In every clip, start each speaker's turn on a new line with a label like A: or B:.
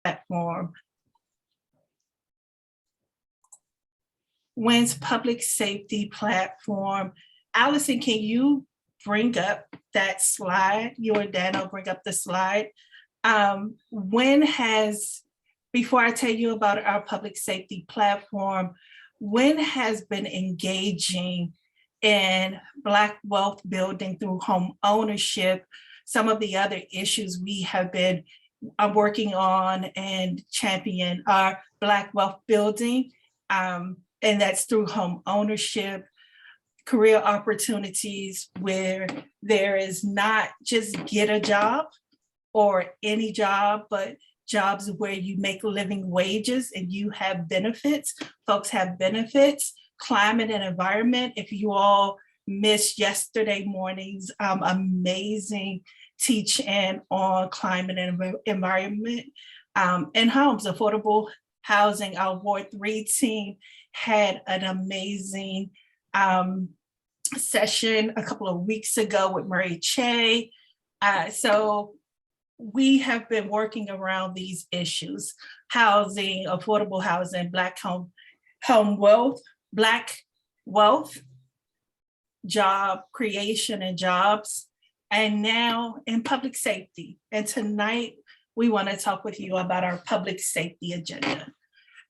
A: platform. WIN's public safety platform. Allison, can you bring up that slide? You or Dano bring up the slide. WIN has, before I tell you about our public safety platform, WIN has been engaging in Black wealth building through home ownership. Some of the other issues we have been working on and champion are Black wealth building, and that's through home ownership, career opportunities where there is not just get a job or any job, but jobs where you make living wages and you have benefits, folks have benefits, climate and environment. If you all missed yesterday morning's amazing teach-in on climate and environment and homes, affordable housing, our Ward 3 team had an amazing session a couple of weeks ago with Murray Che. So we have been working around these issues: housing, affordable housing, Black home wealth, Black wealth, job creation and jobs, and now in public safety. And tonight we want to talk with you about our public safety agenda.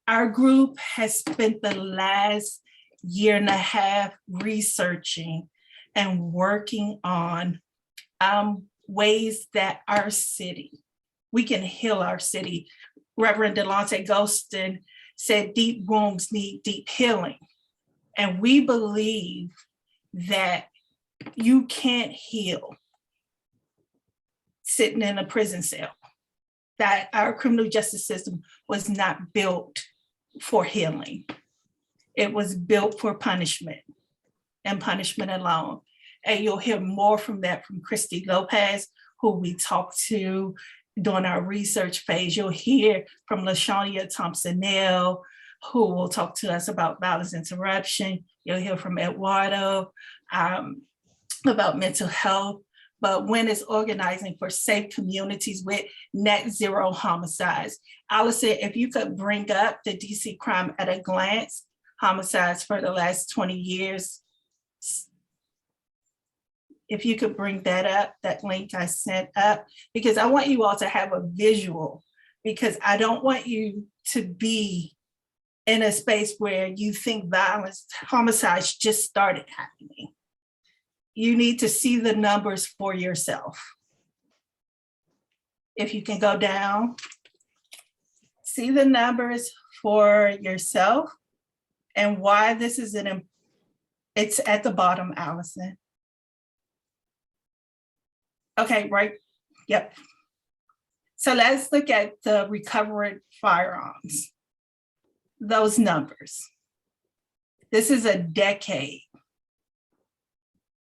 A: Our group has spent the last year and a half researching and working on ways that our city, we can heal our city. Reverend Delonte Golston said deep wounds need deep healing. And we believe that you can't heal sitting in a prison cell, that our criminal justice system was not built for healing. It was built for punishment and punishment alone. And you'll hear more from that from Christy Lopez, who we talked to during our research phase. You'll hear from LaShawnia Thompson-Nell, who will talk to us about violence interruption. You'll hear from Eduardo about mental health. But WIN is organizing for safe communities with net zero homicides. Allison, if you could bring up the DC Crime at a Glance, homicides for the last 20 years. If you could bring that up, that link I sent up, because I want you all to have a visual, because I don't want you to be in a space where you think violence, homicides just started happening. You need to see the numbers for yourself. If you can go down, see the numbers for yourself and why this is it's at the bottom, Allison. Okay, right, yep. So let's look at the recovered firearms, those numbers. This is a decade,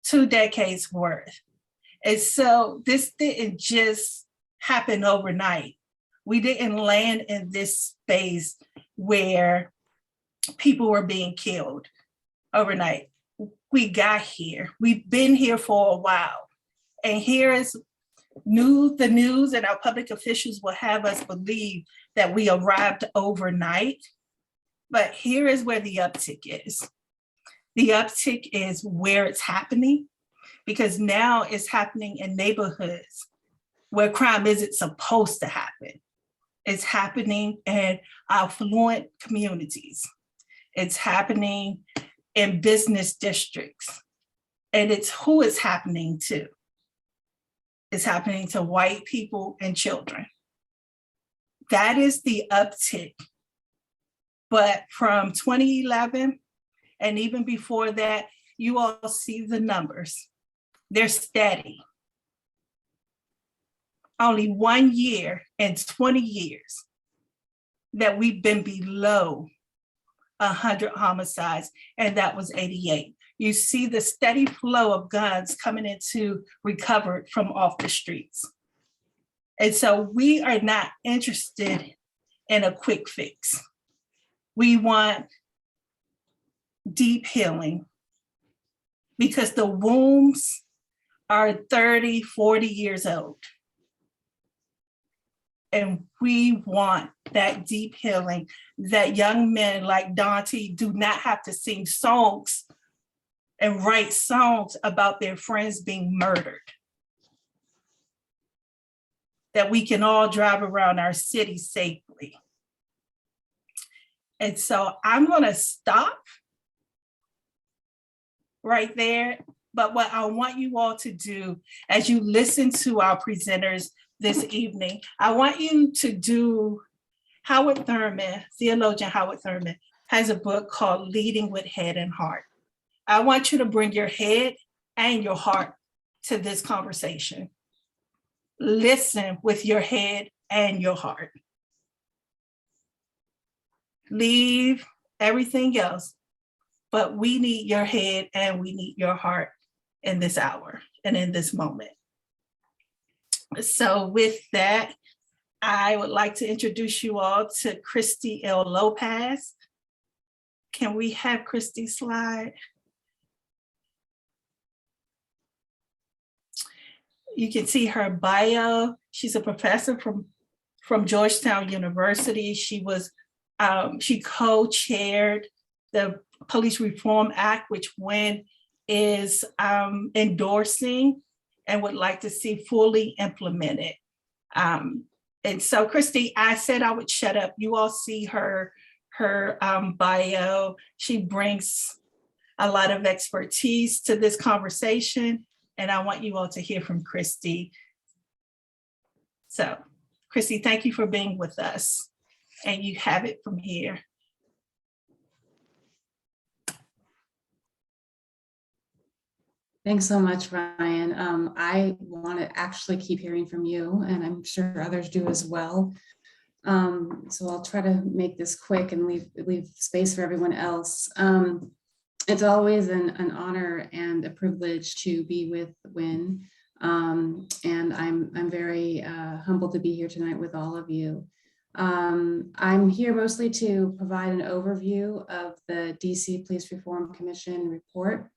A: 2 decades worth. And so this didn't just happen overnight. We didn't land in this space where people were being killed overnight. We got here, we've been here for a while. And here is the news and our public officials will have us believe that we arrived overnight. But here is where the uptick is. The uptick is where it's happening, because now it's happening in neighborhoods where crime isn't supposed to happen. It's happening in affluent communities. It's happening in business districts. And it's who it's happening to. It's happening to white people and children. That is the uptick. But from 2011, and even before that, you all see the numbers. They're steady. Only 1 year in 20 years that we've been below 100 homicides, and that was 88. You see the steady flow of guns coming into recovered from off the streets. And so we are not interested in a quick fix. We want deep healing, because the wounds are 30, 40 years old. And we want that deep healing, that young men like Dante do not have to sing songs and write songs about their friends being murdered. That we can all drive around our city safely. And so I'm going to stop right there. But what I want you all to do as you listen to our presenters this evening, I want you to do Howard Thurman, theologian Howard Thurman, has a book called Leading with Head and Heart. I want you to bring your head and your heart to this conversation. Listen with your head and your heart. Leave everything else, but we need your head and we need your heart in this hour and in this moment. So with that, I would like to introduce you all to Christy L. Lopez. Can we have Christy's slide? You can see her bio. She's a professor from Georgetown University. She co-chaired the Police Reform Act, which Wynn is endorsing and would like to see fully implemented. And so, Christy, I said I would shut up. You all see her bio. She brings a lot of expertise to this conversation, and I want you all to hear from Christy. So, Christy, thank you for being with us, and you have it from here.
B: Thanks so much, Ryan. I want to actually keep hearing from you, and I'm sure others do as well. So I'll try to make this quick and leave space for everyone else. It's always an honor and a privilege to be with Wynn, and I'm very humbled to be here tonight with all of you. I'm here mostly to provide an overview of the DC Police Reform Commission report.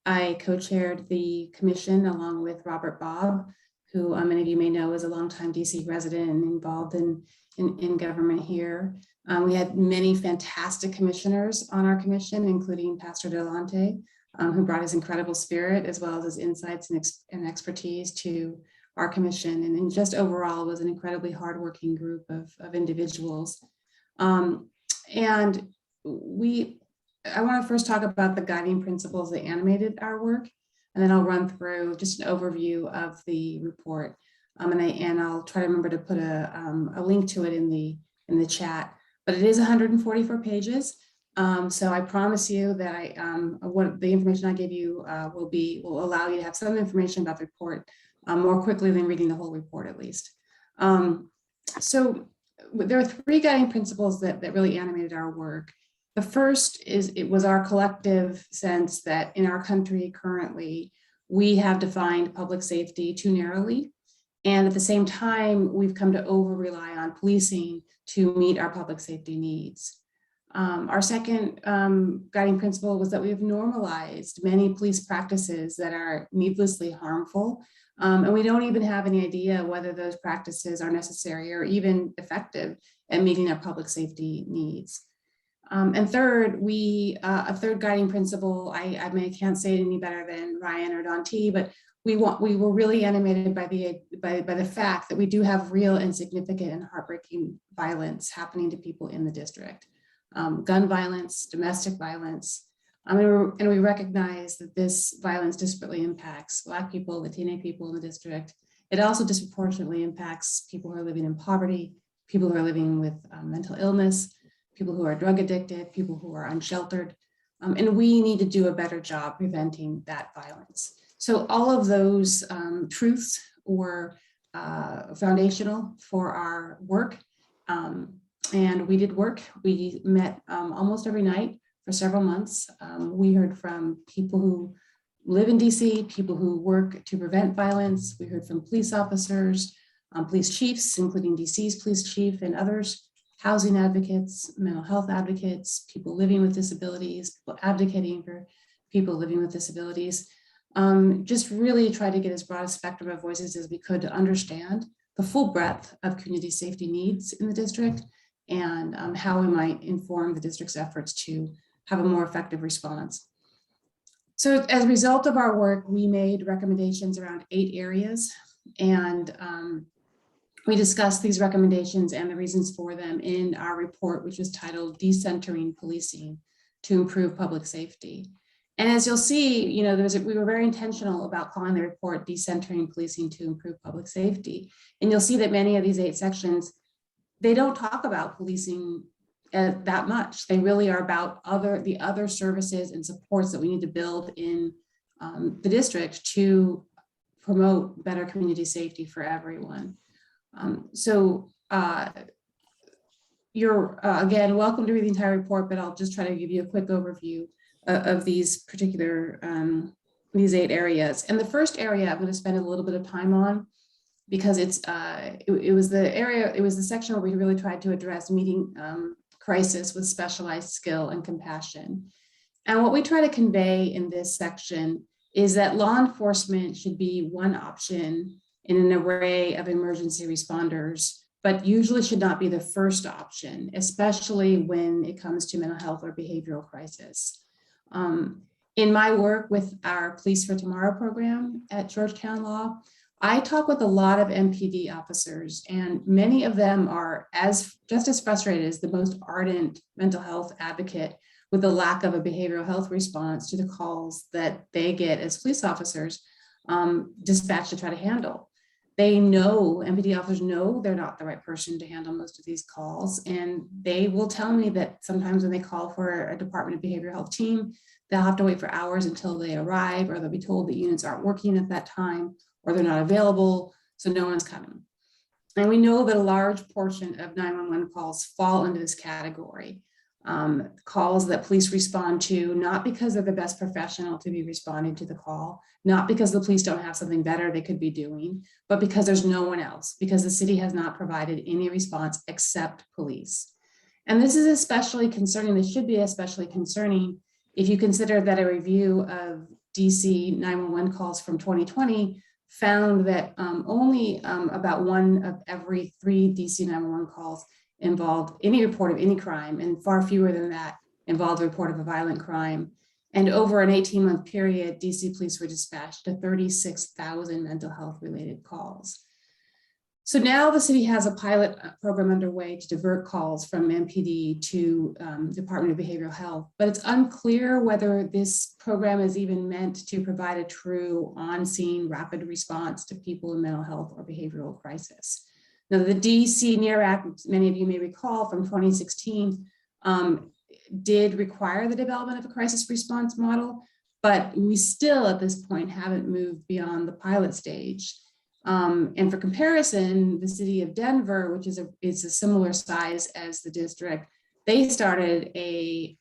B: I co-chaired the commission along with Robert Bobb, who many of you may know is a longtime DC resident and involved in government here. We had many fantastic commissioners on our commission, including Pastor Delante, who brought his incredible spirit as well as his insights and expertise to our commission. And just overall was an incredibly hardworking group of individuals. I want to first talk about the guiding principles that animated our work, and then I'll run through just an overview of the report. And I'll try to remember to put a link to it in the chat. But it is 144 pages, so I promise you that what the information I give you will allow you to have some information about the report more quickly than reading the whole report, at least. So there are three guiding principles that really animated our work. The first is it was our collective sense that in our country currently, we have defined public safety too narrowly. And at the same time, we've come to over-rely on policing to meet our public safety needs. Our second guiding principle was that we have normalized many police practices that are needlessly harmful. And we don't even have any idea whether those practices are necessary or even effective at meeting our public safety needs. And third, a third guiding principle, I can't say it any better than Ryan or Dante, but we were really animated by the fact that we do have real and significant and heartbreaking violence happening to people in the district. Gun violence, domestic violence, and we recognize that this violence disparately impacts Black people, Latino people in the district. It also disproportionately impacts people who are living in poverty, people who are living with mental illness, people who are drug addicted, people who are unsheltered, and we need to do a better job preventing that violence. So all of those truths were foundational for our work, and we did work. We met almost every night for several months. We heard from people who live in DC, people who work to prevent violence. We heard from police officers, police chiefs, including DC's police chief and others, housing advocates, mental health advocates, people living with disabilities, people advocating for people living with disabilities. Just really try to get as broad a spectrum of voices as we could to understand the full breadth of community safety needs in the district and how we might inform the district's efforts to have a more effective response. So as a result of our work, we made recommendations around 8 areas, and we discussed these recommendations and the reasons for them in our report, which was titled Decentering Policing to Improve Public Safety. And as you'll see, you know, we were very intentional about calling the report Decentering Policing to Improve Public Safety. And you'll see that many of these 8 sections, they don't talk about policing that much. They really are about the other services and supports that we need to build in the district to promote better community safety for everyone. You're again welcome to read the entire report, but I'll just try to give you a quick overview of these particular these 8 areas. And the first area I'm going to spend a little bit of time on, because it was the section where we really tried to address meeting crisis with specialized skill and compassion. And what we try to convey in this section is that law enforcement should be one option in an array of emergency responders, but usually should not be the first option, especially when it comes to mental health or behavioral crisis. In my work with our Police for Tomorrow program at Georgetown Law, I talk with a lot of MPD officers, and many of them are just as frustrated as the most ardent mental health advocate with the lack of a behavioral health response to the calls that they get as police officers dispatched to try to handle. MPD officers know they're not the right person to handle most of these calls, and they will tell me that sometimes when they call for a Department of Behavioral Health team, they'll have to wait for hours until they arrive, or they'll be told that units aren't working at that time, or they're not available, so no one's coming. And we know that a large portion of 911 calls fall into this category. Calls that police respond to, not because they're the best professional to be responding to the call, not because the police don't have something better they could be doing, but because there's no one else, because the city has not provided any response except police. And this is especially concerning, this should be especially concerning if you consider that a review of DC 911 calls from 2020 found that only about 1 of every 3 DC 911 calls involved any report of any crime, and far fewer than that involved a report of a violent crime. And over an 18-month period, DC police were dispatched to 36,000 mental health related calls. So now the city has a pilot program underway to divert calls from MPD to Department of Behavioral Health, but it's unclear whether this program is even meant to provide a true on-scene rapid response to people in mental health or behavioral crisis. Now, the DC NEAR Act, many of you may recall from 2016, did require the development of a crisis response model, but we still at this point haven't moved beyond the pilot stage. And for comparison, the city of Denver, which is a similar size as the district, they started a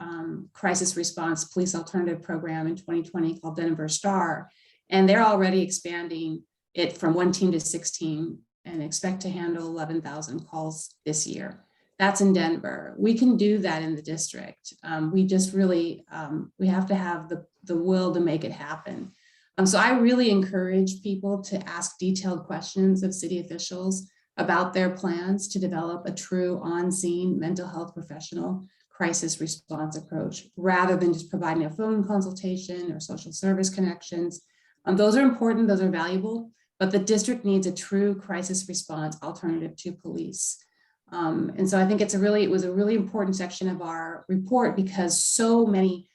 B: crisis response police alternative program in 2020 called Denver Star, and they're already expanding it from 1 team to 16 and expect to handle 11,000 calls this year. That's in Denver. We can do that in the district. We just really, we have to have the will to make it happen. So I really encourage people to ask detailed questions of city officials about their plans to develop a true on-scene mental health professional crisis response approach, rather than just providing a phone consultation or social service connections. Those are important, those are valuable, but the district needs a true crisis response alternative to police. And so I think it was a really important section of our report, because so many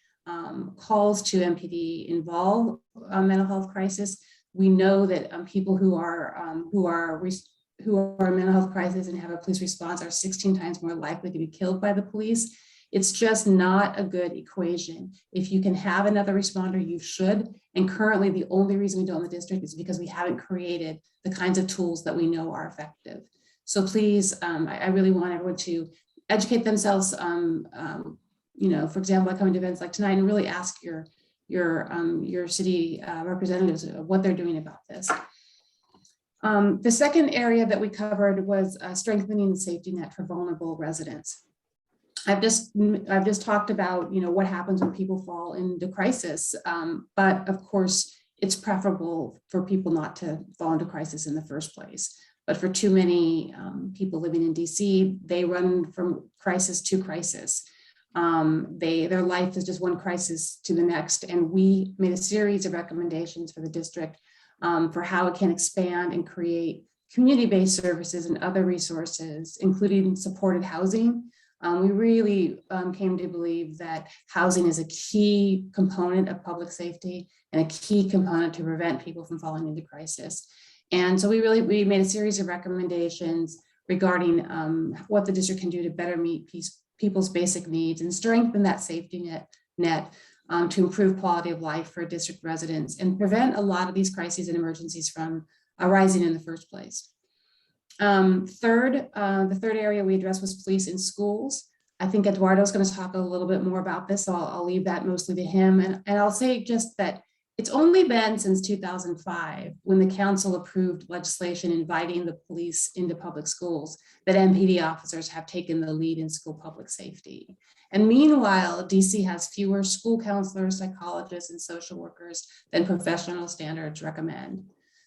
B: calls to MPD involve mental health crisis. We know that people who are in mental health crisis and have a police response are 16 times more likely to be killed by the police. It's just not a good equation. If you can have another responder, you should. And currently, the only reason we don't in the district is because we haven't created the kinds of tools that we know are effective. So please, I really want everyone to educate themselves. You know, for example, by coming to events like tonight, and really ask your city representatives what they're doing about this. The second area that we covered was strengthening the safety net for vulnerable residents. I've just talked about, you know, what happens when people fall into crisis, but of course, it's preferable for people not to fall into crisis in the first place. but for too many people living in DC, they run from crisis to crisis. Their life is just one crisis to the next. And we made a series of recommendations for the district for how it can expand and create community-based services and other resources, including supported housing. We really came to believe that housing is a key component of public safety and a key component to prevent people from falling into crisis. And so we made a series of recommendations regarding what the district can do to better meet people's basic needs and strengthen that safety net to improve quality of life for district residents and prevent a lot of these crises and emergencies from arising in the first place. The third area we addressed was police in schools. I think Eduardo is going to talk a little bit more about this, so I'll leave that mostly to him. And I'll say just that it's only been since 2005 when the council approved legislation inviting the police into public schools that MPD officers have taken the lead in school public safety. And meanwhile, DC has fewer school counselors, psychologists, and social workers than professional standards recommend.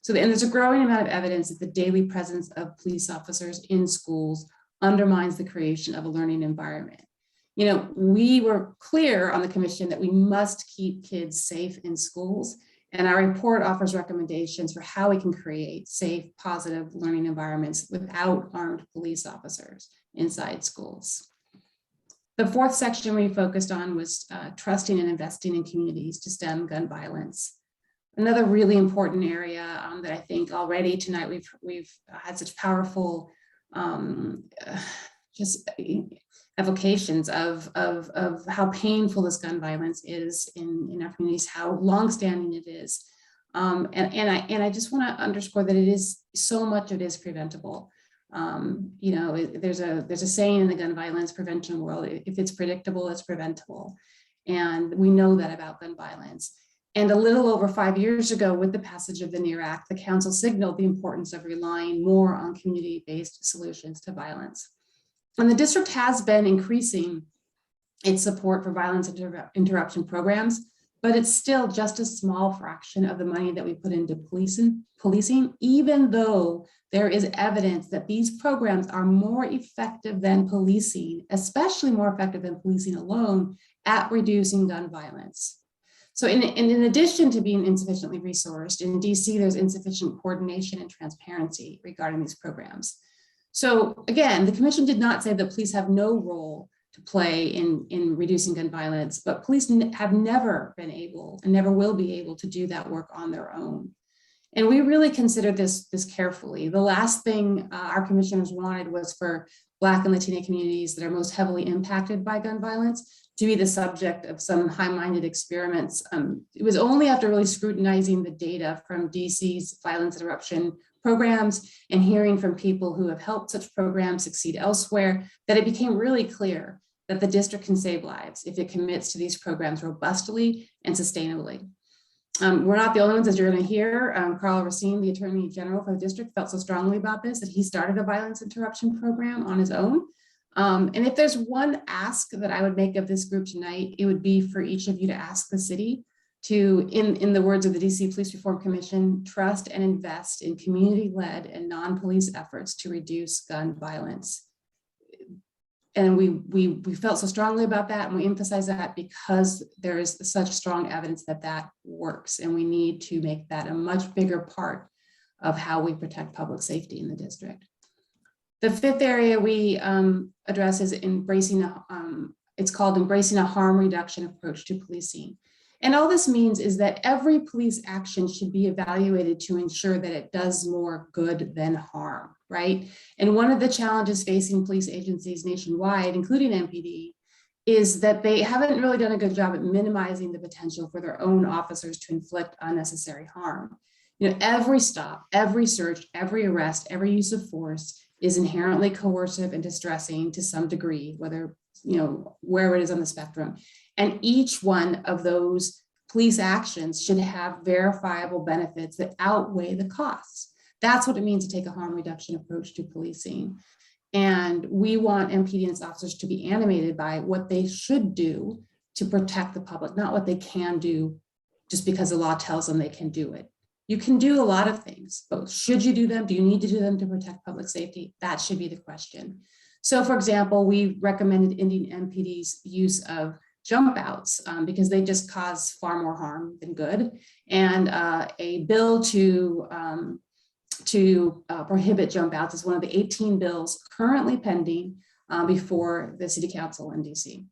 B: And there's a growing amount of evidence that the daily presence of police officers in schools undermines the creation of a learning environment. You know, we were clear on the commission that we must keep kids safe in schools, and our report offers recommendations for how we can create safe, positive learning environments without armed police officers inside schools. The fourth section we focused on was trusting and investing in communities to stem gun violence. Another really important area that I think already tonight we've had such powerful just evocations of how painful this gun violence is in our communities, how longstanding it is. And I just want to underscore that it is so much of it is preventable. You know, there's a saying in the gun violence prevention world: if it's predictable, it's preventable. And we know that about gun violence. And a little over 5 years ago, with the passage of the NEAR Act, the council signaled the importance of relying more on community-based solutions to violence. And the district has been increasing its support for violence interruption programs, but it's still just a small fraction of the money that we put into policing, even though there is evidence that these programs are more effective than policing, especially more effective than policing alone, at reducing gun violence. So in addition to being insufficiently resourced, in DC, there's insufficient coordination and transparency regarding these programs. So again, the commission did not say that police have no role to play in reducing gun violence, but police have never been able and never will be able to do that work on their own. And we really considered this carefully. The last thing our commissioners wanted was for Black and Latina communities that are most heavily impacted by gun violence to be the subject of some high-minded experiments. It was only after really scrutinizing the data from DC's violence interruption programs and hearing from people who have helped such programs succeed elsewhere that it became really clear that the district can save lives if it commits to these programs robustly and sustainably. We're not the only ones, as you're going to hear. Carl Racine, the Attorney General for the district, felt so strongly about this that he started a violence interruption program on his own. And if there's one ask that I would make of this group tonight, it would be for each of you to ask the city to, in the words of the DC Police Reform Commission, trust and invest in community-led and non-police efforts to reduce gun violence. And we felt so strongly about that, and we emphasize that because there is such strong evidence that that works, and we need to make that a much bigger part of how we protect public safety in the district. The fifth area we address is it's called embracing a harm reduction approach to policing. And all this means is that every police action should be evaluated to ensure that it does more good than harm, right? And one of the challenges facing police agencies nationwide, including MPD, is that they haven't really done a good job at minimizing the potential for their own officers to inflict unnecessary harm. You know, every stop, every search, every arrest, every use of force is inherently coercive and distressing to some degree, whether, you know, wherever it is on the spectrum. And each one of those police actions should have verifiable benefits that outweigh the costs. That's what it means to take a harm reduction approach to policing. And we want MPD and its officers to be animated by what they should do to protect the public, not what they can do just because the law tells them they can do it. You can do a lot of things, but should you do them? Do you need to do them to protect public safety? That should be the question. So for example, we recommended ending MPD's use of jump outs because they just cause far more harm than good. And a bill to prohibit jump outs is one of the 18 bills currently pending before the City Council in DC.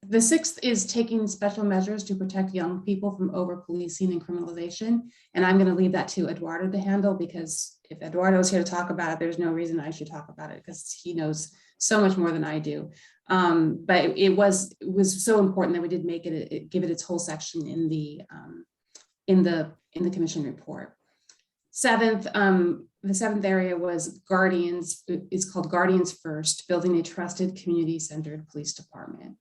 B: The sixth is taking special measures to protect young people from over-policing and criminalization. And I'm going to leave that to Eduardo to handle, because if Eduardo is here to talk about it, there's no reason I should talk about it because he knows so much more than I do. But it was so important that we did make give it its whole section in the commission report. Seventh, the seventh area was Guardians. It's called Guardians First, building a trusted community-centered police department.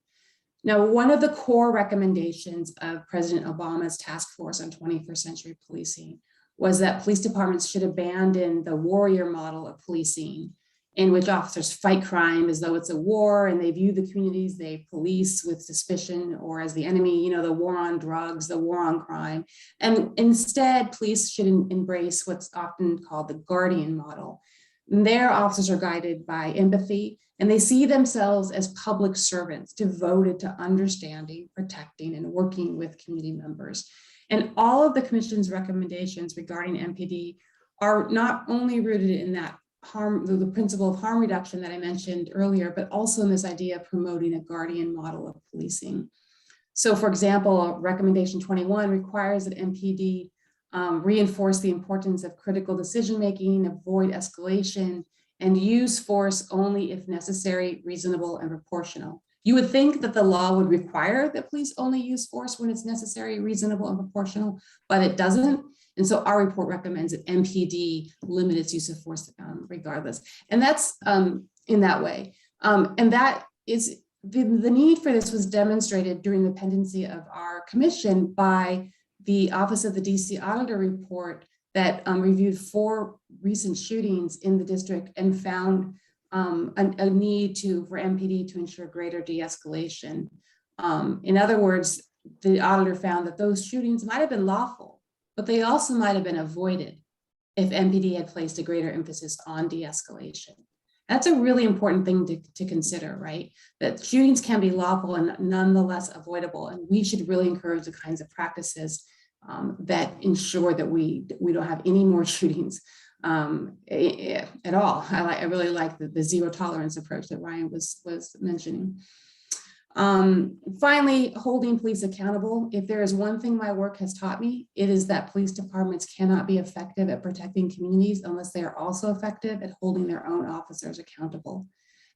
B: Now, one of the core recommendations of President Obama's task force on 21st century policing was that police departments should abandon the warrior model of policing, in which officers fight crime as though it's a war, and they view the communities they police with suspicion or as the enemy, you know, the war on drugs, the war on crime. And instead, police should embrace what's often called the guardian model. And their officers are guided by empathy, and they see themselves as public servants devoted to understanding, protecting, and working with community members. And all of the commission's recommendations regarding MPD are not only rooted in that the principle of harm reduction that I mentioned earlier, but also in this idea of promoting a guardian model of policing. So for example, recommendation 21 requires that MPD reinforce the importance of critical decision-making, avoid escalation, and use force only if necessary, reasonable, and proportional. You would think that the law would require that police only use force when it's necessary, reasonable, and proportional, but it doesn't. And so our report recommends that MPD limit its use of force regardless. And that's in that way. And that is, the need for this was demonstrated during the pendency of our commission by the Office of the DC Auditor report that reviewed 4 recent shootings in the district and found a need for MPD to ensure greater de-escalation. In other words, the auditor found that those shootings might have been lawful, but they also might have been avoided if MPD had placed a greater emphasis on de-escalation. That's a really important thing to consider, right? That shootings can be lawful and nonetheless avoidable, and we should really encourage the kinds of practices that ensure that we don't have any more shootings at all. I really like the zero tolerance approach that Ryan was mentioning. Finally, holding police accountable. If there is one thing my work has taught me, it is that police departments cannot be effective at protecting communities unless they are also effective at holding their own officers accountable.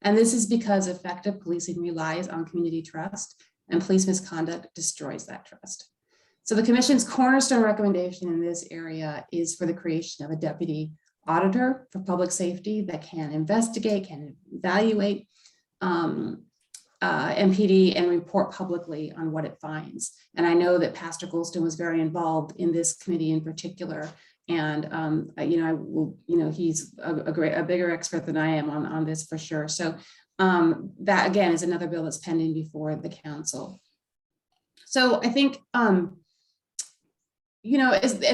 B: And this is because effective policing relies on community trust, and police misconduct destroys that trust. So the commission's cornerstone recommendation in this area is for the creation of a deputy auditor for public safety that can investigate, can evaluate MPD and report publicly on what it finds. And I know that Pastor Goulston was very involved in this committee in particular. And he's a bigger expert than I am on this for sure. So that again is another bill that's pending before the council. So I think as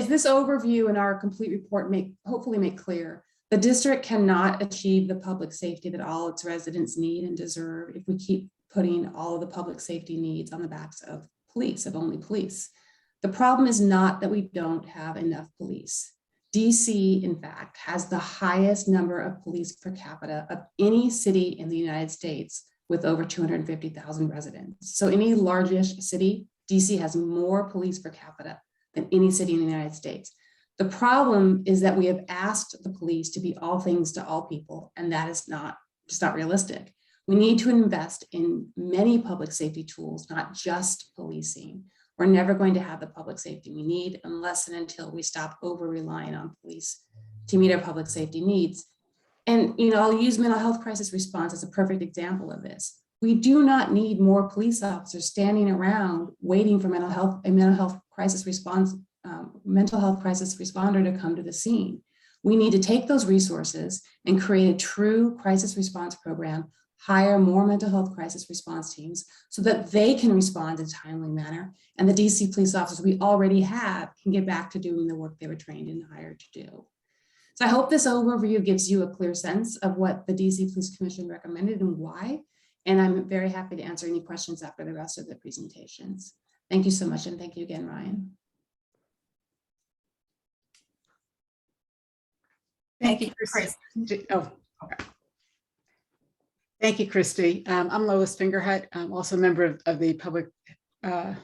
B: this overview and our complete report hopefully make clear, the district cannot achieve the public safety that all its residents need and deserve if we keep putting all of the public safety needs on the backs of police, of only police. The problem is not that we don't have enough police. DC, in fact, has the highest number of police per capita of any city in the United States with over 250,000 residents. So any largish city, DC has more police per capita than any city in the United States. The problem is that we have asked the police to be all things to all people, and that is just not realistic. We need to invest in many public safety tools, not just policing. We're never going to have the public safety we need unless and until we stop over-relying on police to meet our public safety needs. And I'll use mental health crisis response as a perfect example of this. We do not need more police officers standing around waiting for a mental health crisis responder to come to the scene. We need to take those resources and create a true crisis response program hire more mental health crisis response teams so that they can respond in a timely manner. And the DC police officers we already have can get back to doing the work they were trained and hired to do. So I hope this overview gives you a clear sense of what the DC Police Commission recommended and why. And I'm very happy to answer any questions after the rest of the presentations. Thank you so much. And thank you again, Ryan.
A: Thank you, Chris.
C: Oh, okay. Thank you, Christy. I'm Lois Fingerhut. I'm also a member of the Public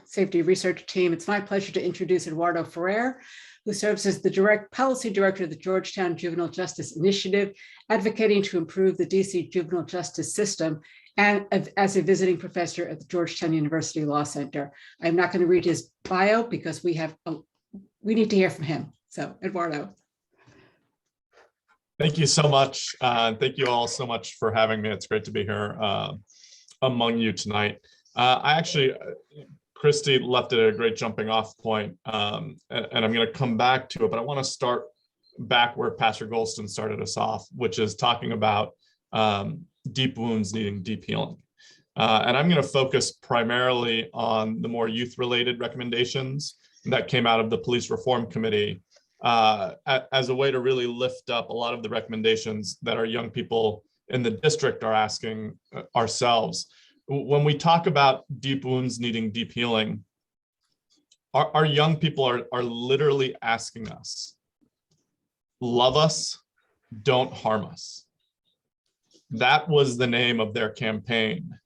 C: Safety Research Team. It's my pleasure to introduce Eduardo Ferreira, who serves as the Policy Director of the Georgetown Juvenile Justice Initiative, advocating to improve the DC juvenile justice system, and as a visiting professor at the Georgetown University Law Center. I'm not going to read his bio because we need to hear from him. So, Eduardo.
D: Thank you so much. Thank you all so much for having me. It's great to be here among you tonight. Christy left it at a great jumping off point, and I'm going to come back to it, but I want to start back where Pastor Golston started us off, which is talking about deep wounds needing deep healing. And I'm going to focus primarily on the more youth-related recommendations that came out of the Police Reform Committee as a way to really lift up a lot of the recommendations that our young people in the district are asking ourselves. When we talk about deep wounds needing deep healing, our young people are literally asking us, love us, don't harm us. That was the name of their campaign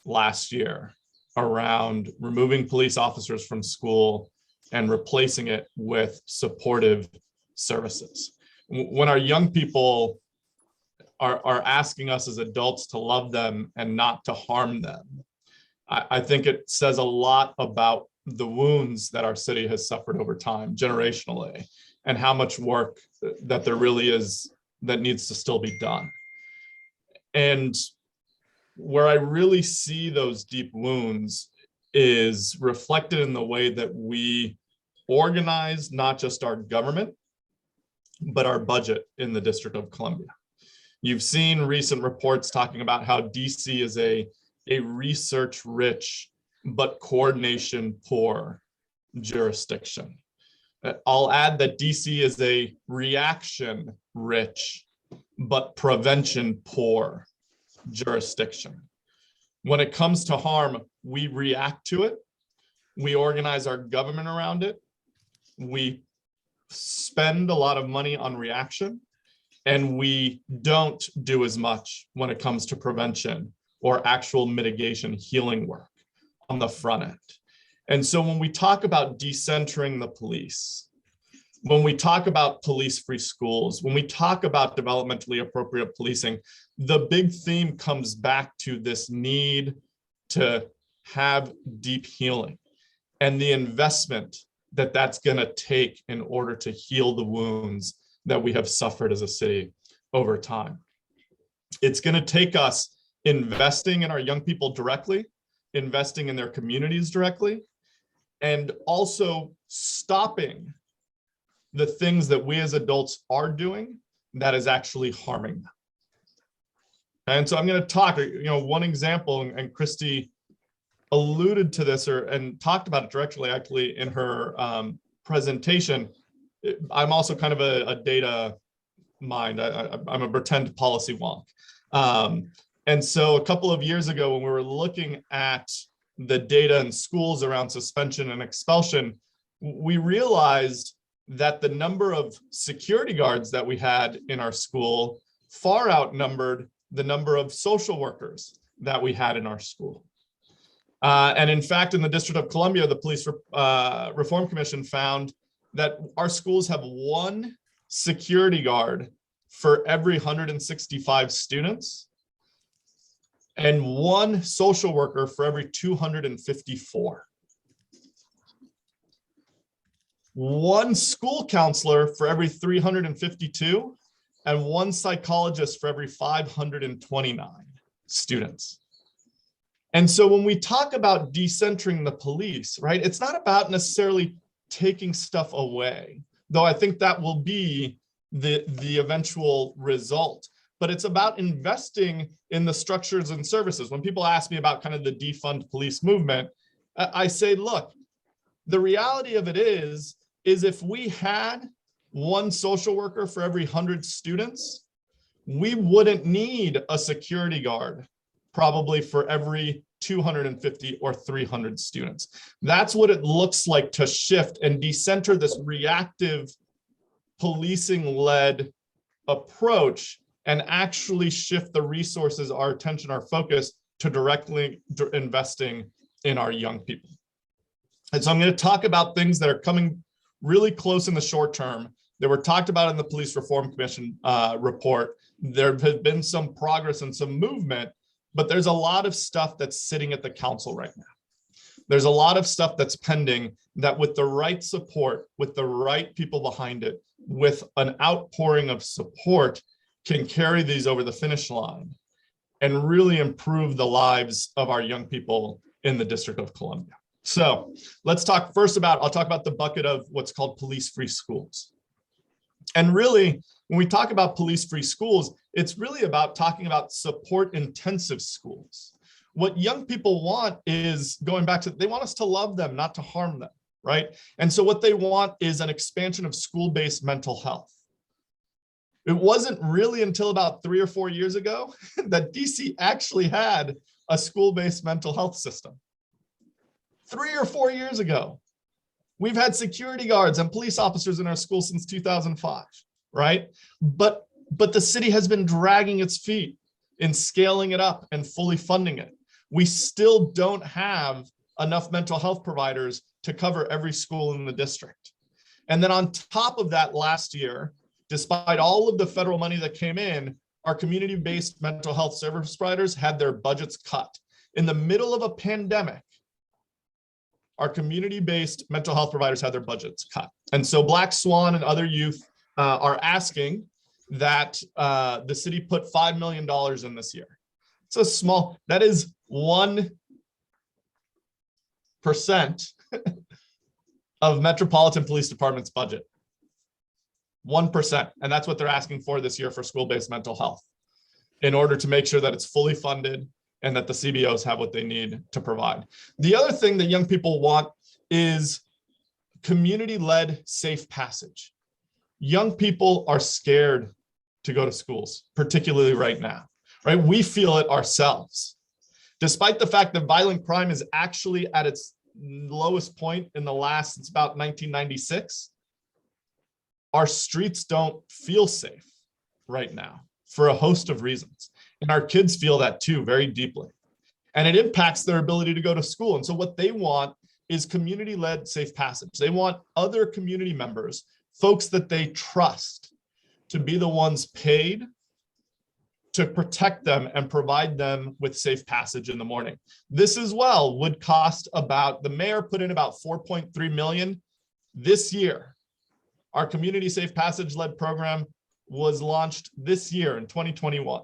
D: last year around removing police officers from school and replacing it with supportive services. When our young people are asking us as adults to love them and not to harm them, I think it says a lot about the wounds that our city has suffered over time, generationally, and how much work that there really is that needs to still be done. And where I really see those deep wounds is reflected in the way that we organize not just our government, but our budget in the District of Columbia. You've seen recent reports talking about how DC is a research-rich but coordination-poor jurisdiction. I'll add that DC is a reaction-rich but prevention-poor jurisdiction. When it comes to harm, we react to it. We organize our government around it. We spend a lot of money on reaction, and we don't do as much when it comes to prevention or actual mitigation healing work on the front end. And so when we talk about decentering the police, when we talk about police-free schools, when we talk about developmentally appropriate policing, the big theme comes back to this need to have deep healing and the investment that that's going to take in order to heal the wounds that we have suffered as a city over time. It's going to take us investing in our young people directly, investing in their communities directly, and also stopping the things that we as adults are doing that is actually harming them. And so I'm going to talk, one example, and Christy alluded to this and talked about it directly actually in her presentation. I'm also kind of a data mind. I'm a pretend policy wonk. And so a couple of years ago, when we were looking at the data in schools around suspension and expulsion, we realized that the number of security guards that we had in our school far outnumbered the number of social workers that we had in our school. And in fact, in the District of Columbia, the Police Reform Commission found that our schools have one security guard for every 165 students and one social worker for every 254. One school counselor for every 352 and one psychologist for every 529 students. And so when we talk about decentering the police, right, it's not about necessarily taking stuff away, though I think that will be the eventual result. but it's about investing in the structures and services. When people ask me about kind of the defund police movement, I say, look, the reality of it is if we had one social worker for every 100 students, we wouldn't need a security guard probably for every 250 or 300 students. That's what it looks like to shift and decenter this reactive policing-led approach and actually shift the resources, our attention, our focus to directly investing in our young people. And so I'm going to talk about things that are coming really close in the short term that were talked about in the Police Reform Commission report. There has been some progress and some movement, but there's a lot of stuff that's sitting at the council right now. There's a lot of stuff that's pending that with the right support, with the right people behind it, with an outpouring of support, can carry these over the finish line and really improve the lives of our young people in the District of Columbia. So let's talk first about, I'll talk about the bucket of what's called police-free schools. And really, when we talk about police-free schools, it's really about talking about support-intensive schools. What young people want is, going back to, they want us to love them, not to harm them, right? And so what they want is an expansion of school-based mental health. It wasn't really until about 3 or 4 years ago that DC actually had a school-based mental health system. 3 or 4 years ago. We've had security guards and police officers in our school since 2005, right? But the city has been dragging its feet in scaling it up and fully funding it. We still don't have enough mental health providers to cover every school in the district. And then on top of that, last year, despite all of the federal money that came in, our community-based mental health service providers had their budgets cut. In the middle of a pandemic, our community-based mental health providers had their budgets cut. And so Black Swan and other youth are asking that the city put $5 million in this year. It's a small, that is 1% of Metropolitan Police Department's budget. 1%, and that's what they're asking for this year for school-based mental health, in order to make sure that it's fully funded and that the CBOs have what they need to provide. The other thing that young people want is community-led safe passage. Young people are scared to go to schools, particularly right now, right? We feel it ourselves. Despite the fact that violent crime is actually at its lowest point in the last, it's about 1996, our streets don't feel safe right now for a host of reasons. And our kids feel that too, very deeply. And it impacts their ability to go to school. And so what they want is community-led safe passage. They want other community members, folks that they trust, to be the ones paid to protect them and provide them with safe passage in the morning. This as well would cost about, the mayor put in about 4.3 million this year. Our community safe passage led program was launched this year in 2021.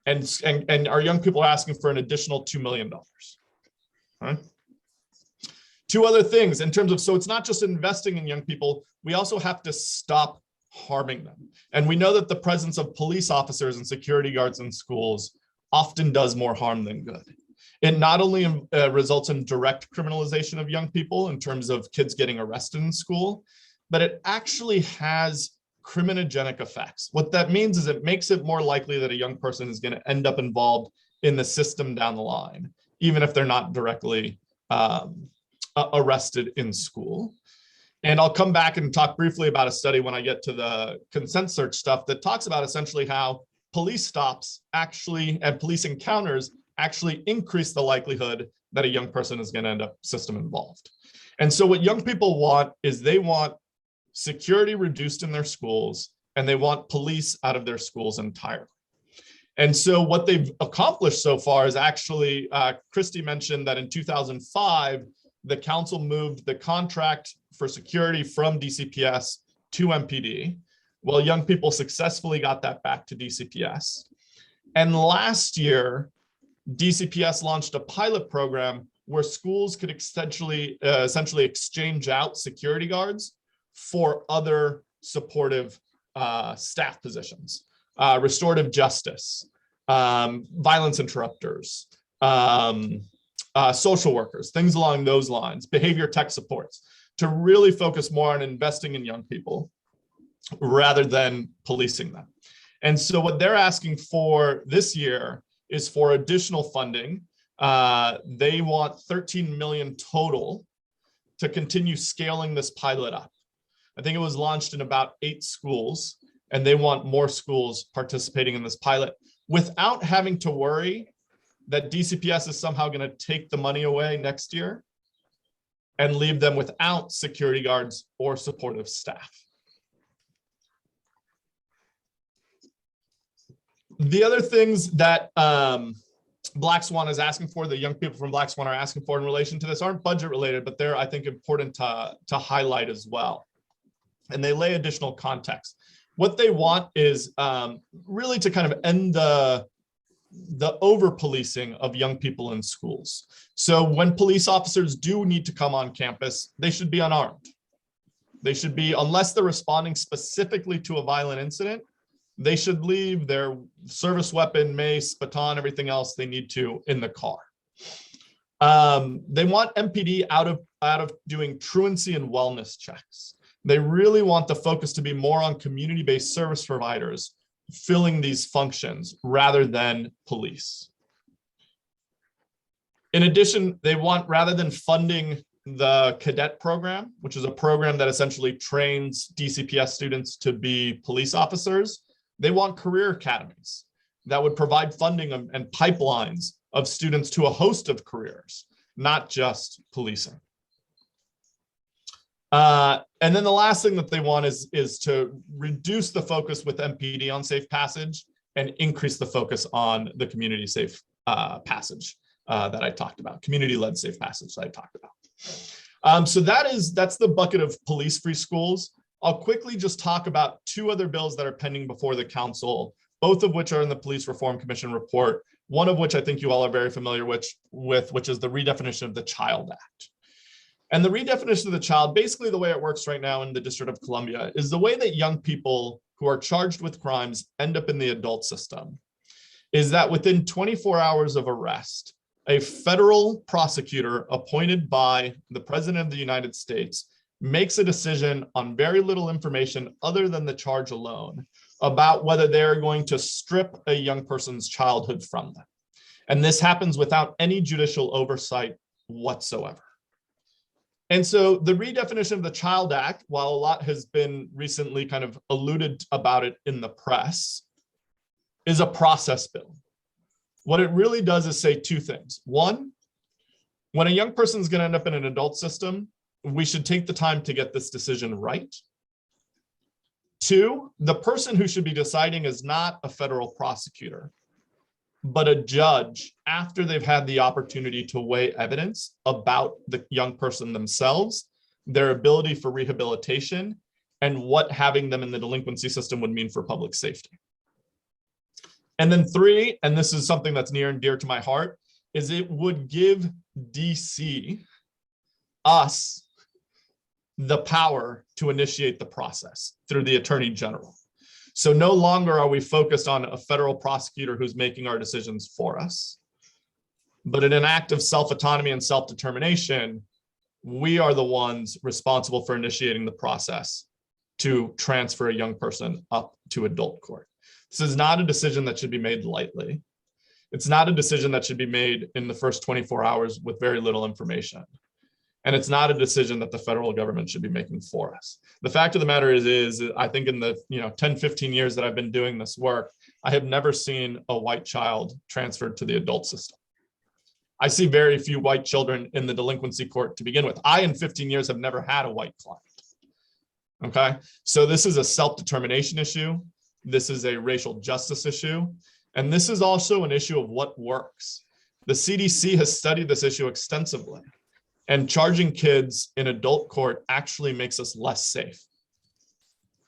D: And our young people are asking for an additional $2 million. Right? Two other things in terms of, so it's not just investing in young people, we also have to stop harming them. And we know that the presence of police officers and security guards in schools often does more harm than good. It not only results in direct criminalization of young people in terms of kids getting arrested in school, but it actually has criminogenic effects. What that means is it makes it more likely that a young person is going to end up involved in the system down the line, even if they're not directly arrested in school. And I'll come back and talk briefly about a study when I get to the consent search stuff that talks about essentially how police stops actually and police encounters actually increase the likelihood that a young person is going to end up system involved. And so what young people want is they want security reduced in their schools, and they want police out of their schools entirely. And so what they've accomplished so far is actually, Christy mentioned that in 2005, the council moved the contract for security from DCPS to MPD. Well, young people successfully got that back to DCPS. And last year, DCPS launched a pilot program where schools could essentially exchange out security guards for other supportive staff positions. restorative justice, violence interrupters, social workers, things along those lines, behavior tech supports, to really focus more on investing in young people rather than policing them. And so what they're asking for this year is for additional funding. They want 13 million total to continue scaling this pilot up. I think it was launched in about 8 schools, and they want more schools participating in this pilot without having to worry that DCPS is somehow going to take the money away next year and leave them without security guards or supportive staff. The other things that Black Swan is asking for, the young people from Black Swan are asking for in relation to this, aren't budget related, but they're, I think, important to highlight as well. And they lay additional context. What they want is really to kind of end the over-policing of young people in schools. So when police officers do need to come on campus, they should be unarmed. They should be, unless they're responding specifically to a violent incident, they should leave their service weapon, mace, baton, everything else they need to in the car. They want MPD out of doing truancy and wellness checks. They really want the focus to be more on community-based service providers filling these functions rather than police. In addition, they want, rather than funding the cadet program, which is a program that essentially trains DCPS students to be police officers, they want career academies that would provide funding and pipelines of students to a host of careers, not just policing. And then the last thing that they want is to reduce the focus with MPD on safe passage and increase the focus on the community safe passage that I talked about, community-led safe passage that I talked about. So that's the bucket of police-free schools. I'll quickly just talk about 2 other bills that are pending before the council, both of which are in the Police Reform Commission report, one of which I think you all are very familiar with, which is the redefinition of the Child Act. And the redefinition of the child, basically the way it works right now in the District of Columbia, is the way that young people who are charged with crimes end up in the adult system, is that within 24 hours of arrest, a federal prosecutor appointed by the President of the United States makes a decision on very little information other than the charge alone about whether they're going to strip a young person's childhood from them. And this happens without any judicial oversight whatsoever. And so the redefinition of the Child Act, while a lot has been recently kind of alluded about it in the press, is a process bill. What it really does is say 2 things. 1, when a young person is going to end up in an adult system, we should take the time to get this decision right. 2, the person who should be deciding is not a federal prosecutor, but a judge after they've had the opportunity to weigh evidence about the young person themselves, their ability for rehabilitation, and what having them in the delinquency system would mean for public safety. And then 3, and this is something that's near and dear to my heart, is it would give DC, us, the power to initiate the process through the Attorney General. So no longer are we focused on a federal prosecutor who's making our decisions for us, but in an act of self-autonomy and self-determination, we are the ones responsible for initiating the process to transfer a young person up to adult court. This is not a decision that should be made lightly. It's not a decision that should be made in the first 24 hours with very little information. And it's not a decision that the federal government should be making for us. The fact of the matter is I think in the 10, 15 years that I've been doing this work, I have never seen a white child transferred to the adult system. I see very few white children in the delinquency court to begin with. I, in 15 years, have never had a white client. Okay, so this is a self-determination issue. This is a racial justice issue. And this is also an issue of what works. The CDC has studied this issue extensively. And charging kids in adult court actually makes us less safe.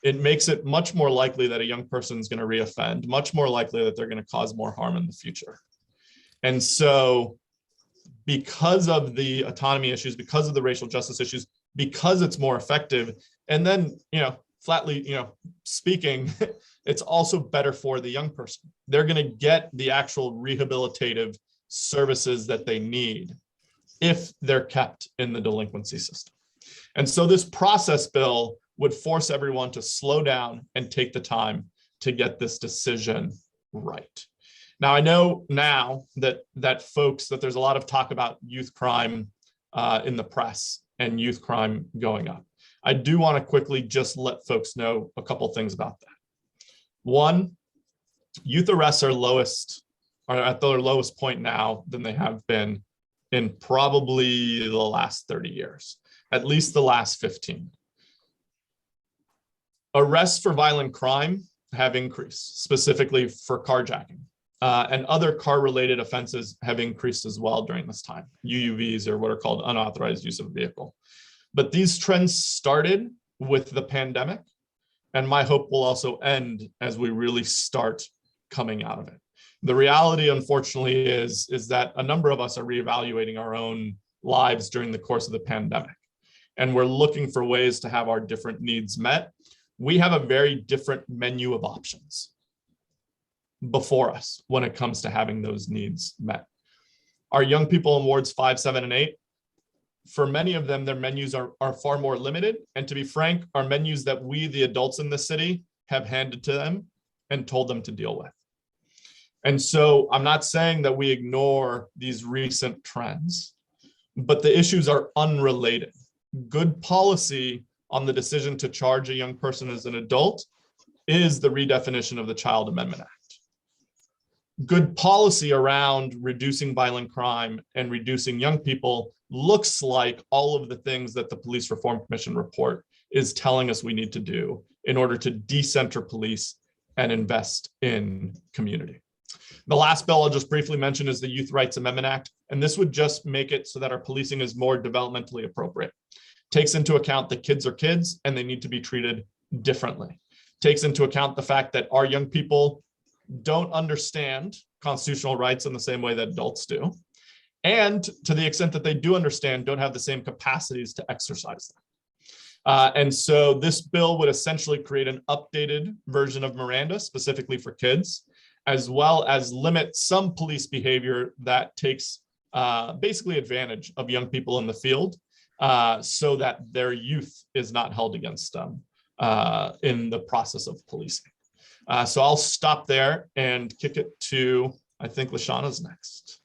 D: It makes it much more likely that a young person is going to reoffend, much more likely that they're going to cause more harm in the future. And so because of the autonomy issues, because of the racial justice issues, because it's more effective, and then, flatly, speaking, it's also better for the young person. They're going to get the actual rehabilitative services that they need if they're kept in the delinquency system. And so this process bill would force everyone to slow down and take the time to get this decision right. Now, I know now that there's a lot of talk about youth crime in the press and youth crime going up. I do want to quickly just let folks know a couple things about that. One, youth arrests are at their lowest point now than they have been in probably the last 30 years, at least the last 15. Arrests for violent crime have increased, specifically for carjacking. And other car-related offenses have increased as well during this time, UUVs, or what are called unauthorized use of a vehicle. But these trends started with the pandemic, and my hope will also end as we really start coming out of it. The reality, unfortunately, is that a number of us are reevaluating our own lives during the course of the pandemic, and we're looking for ways to have our different needs met. We have a very different menu of options before us when it comes to having those needs met. Our young people in wards 5, 7, and 8, for many of them, their menus are far more limited. And to be frank, are menus that we, the adults in the city, have handed to them and told them to deal with. And so I'm not saying that we ignore these recent trends, but the issues are unrelated. Good policy on the decision to charge a young person as an adult is the redefinition of the Child Amendment Act. Good policy around reducing violent crime and reducing young people looks like all of the things that the Police Reform Commission report is telling us we need to do in order to decenter police and invest in community. The last bill I'll just briefly mention is the Youth Rights Amendment Act, and this would just make it so that our policing is more developmentally appropriate. Takes into account that kids are kids and they need to be treated differently. Takes into account the fact that our young people don't understand constitutional rights in the same way that adults do. And to the extent that they do understand, don't have the same capacities to exercise them. And so this bill would essentially create an updated version of Miranda specifically for kids, as well as limit some police behavior that takes basically advantage of young people in the field so that their youth is not held against them in the process of policing. So I'll stop there and kick it to, I think Lashana's next.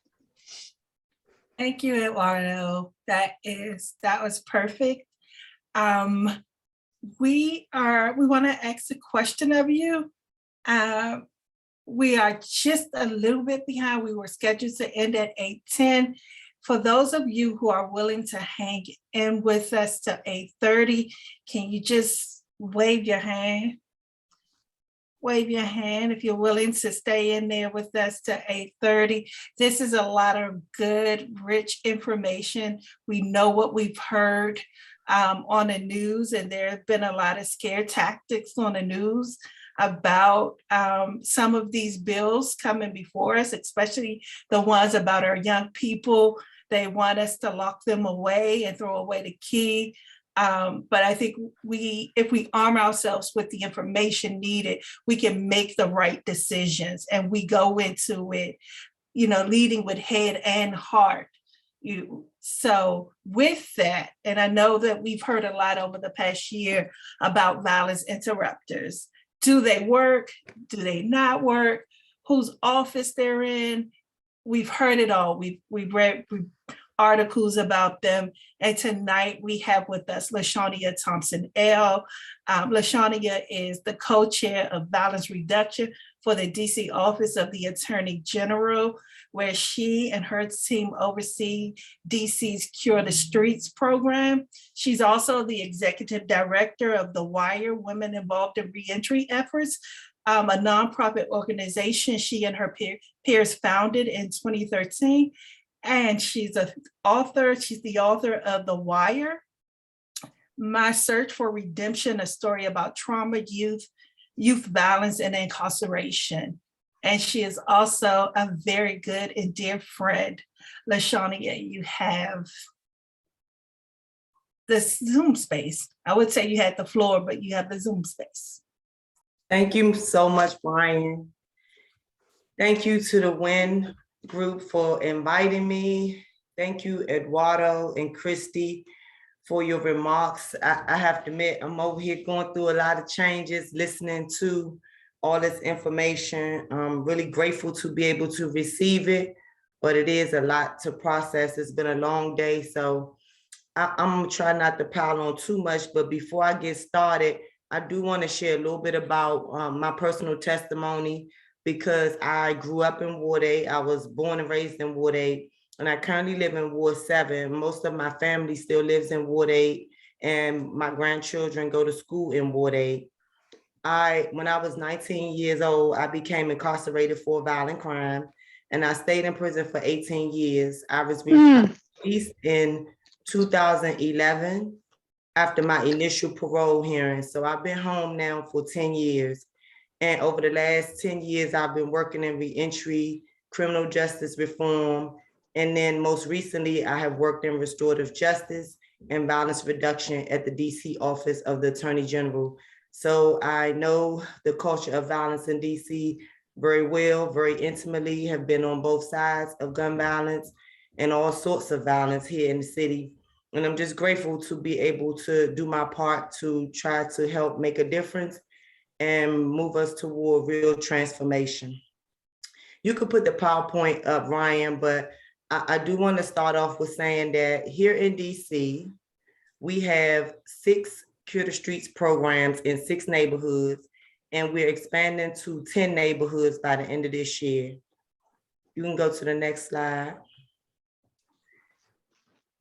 A: Thank you, Eduardo. That was perfect. We want to ask a question of you. We are just a little bit behind. We were scheduled to end at 8:10. For those of you who are willing to hang in with us to 8:30, can you just wave your hand? Wave your hand if you're willing to stay in there with us to 8:30. This is a lot of good, rich information. We know what we've heard on the news, and there have been a lot of scare tactics on the news about some of these bills coming before us, especially the ones about our young people. They want us to lock them away and throw away the key. But I think if we arm ourselves with the information needed, we can make the right decisions, and we go into it, leading with head and heart. So with that, and I know that we've heard a lot over the past year about violence interrupters. Do they work? Do they not work? Whose office they're in? We've heard it all. We've read articles about them. And tonight we have with us LaShawnia Thompson-El. LaShawnia is the co-chair of violence reduction for the DC Office of the Attorney General, where she and her team oversee DC's Cure the Streets program. She's also the executive director of The Wire, Women Involved in Reentry Efforts, a nonprofit organization she and her peers founded in 2013. And she's the author of The Wire, My Search for Redemption, a story about trauma, youth violence, and incarceration. And she is also a very good and dear friend. LaShawnia, you have the Zoom space. I would say you had the floor, but you have the Zoom space.
E: Thank you so much, Brian. Thank you to the WIN group for inviting me. Thank you, Eduardo and Christy, for your remarks. I have to admit, I'm over here going through a lot of changes, listening to all this information. I'm really grateful to be able to receive it, but it is a lot to process. It's been a long day, so I'm gonna try not to pile on too much, but before I get started, I do want to share a little bit about my personal testimony, because I grew up in Ward 8. I was born and raised in Ward 8, and I currently live in Ward 7. Most of my family still lives in Ward 8, and my grandchildren go to school in Ward 8. When I was 19 years old, I became incarcerated for a violent crime, and I stayed in prison for 18 years. I was released in 2011 after my initial parole hearing. So I've been home now for 10 years. And over the last 10 years, I've been working in reentry, criminal justice reform, and then most recently, I have worked in restorative justice and violence reduction at the DC Office of the Attorney General. So I know the culture of violence in DC very well, very intimately, have been on both sides of gun violence and all sorts of violence here in the city. And I'm just grateful to be able to do my part to try to help make a difference and move us toward real transformation. You could put the PowerPoint up, Ryan, but I do want to start off with saying that here in DC, we have 6 Cure the Streets programs in 6 neighborhoods, and we're expanding to 10 neighborhoods by the end of this year. You can go to the next slide.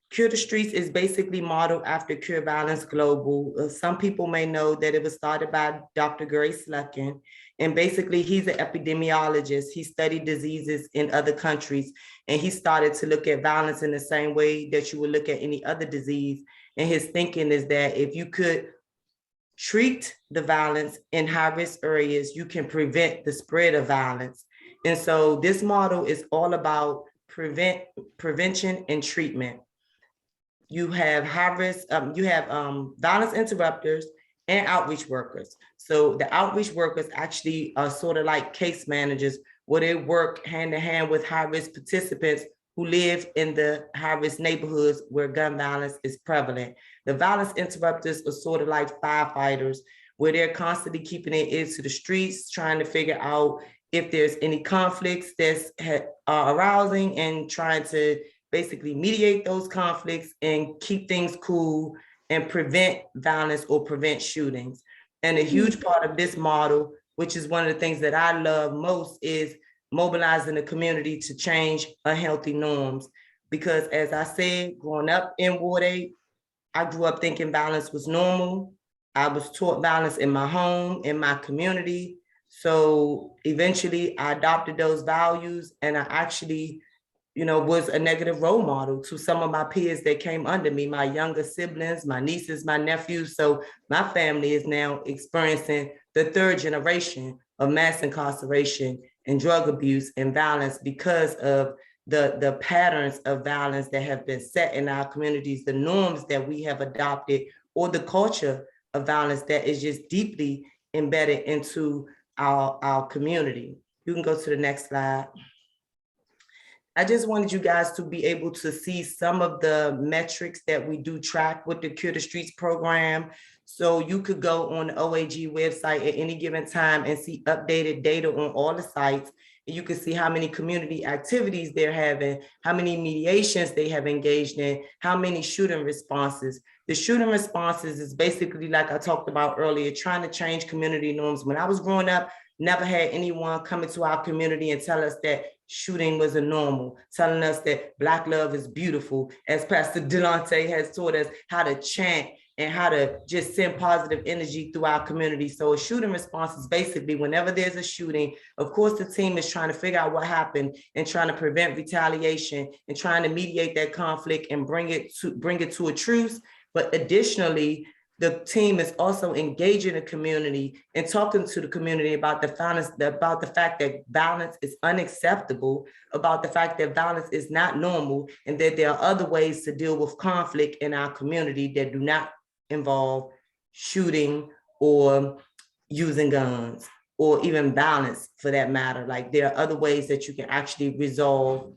E: Cure the Streets is basically modeled after Cure Violence Global. Some people may know that it was started by Dr. Gary Sluckin, and basically he's an epidemiologist. He studied diseases in other countries, and he started to look at violence in the same way that you would look at any other disease. And his thinking is that if you could treat the violence in high-risk areas, you can prevent the spread of violence. And so this model is all about prevention and treatment. You have high risk, you have violence interrupters and outreach workers. So the outreach workers actually are sort of like case managers, where they work hand in hand with high risk participants who live in the high risk neighborhoods where gun violence is prevalent. The violence interrupters are sort of like firefighters, where they're constantly keeping their ears to the streets, trying to figure out if there's any conflicts that's arousing, and trying to basically mediate those conflicts and keep things cool and prevent violence or prevent shootings. And a huge part of this model, which is one of the things that I love most, is mobilizing the community to change unhealthy norms. Because as I said, growing up in Ward 8, I grew up thinking violence was normal. I was taught violence in my home, in my community. So eventually I adopted those values, and I actually was a negative role model to some of my peers that came under me, my younger siblings, my nieces, my nephews. So my family is now experiencing the 3rd generation of mass incarceration and drug abuse and violence because of the patterns of violence that have been set in our communities, the norms that we have adopted, or the culture of violence that is just deeply embedded into our community. You can go to the next slide. I just wanted you guys to be able to see some of the metrics that we do track with the Cure the Streets program. So you could go on the OAG website at any given time and see updated data on all the sites. And you can see how many community activities they're having, how many mediations they have engaged in, how many shooting responses. The shooting responses is basically, like I talked about earlier, trying to change community norms. When I was growing up, never had anyone come into our community and tell us that shooting was a normal, telling us that Black love is beautiful, as Pastor Delonte has taught us how to chant and how to just send positive energy through our community. So a shooting response is basically whenever there's a shooting, of course, the team is trying to figure out what happened and trying to prevent retaliation and trying to mediate that conflict and bring it to a truce. But additionally, the team is also engaging the community and talking to the community about the fact that violence is unacceptable, about the fact that violence is not normal, and that there are other ways to deal with conflict in our community that do not involve shooting or using guns or even violence for that matter. Like, there are other ways that you can actually resolve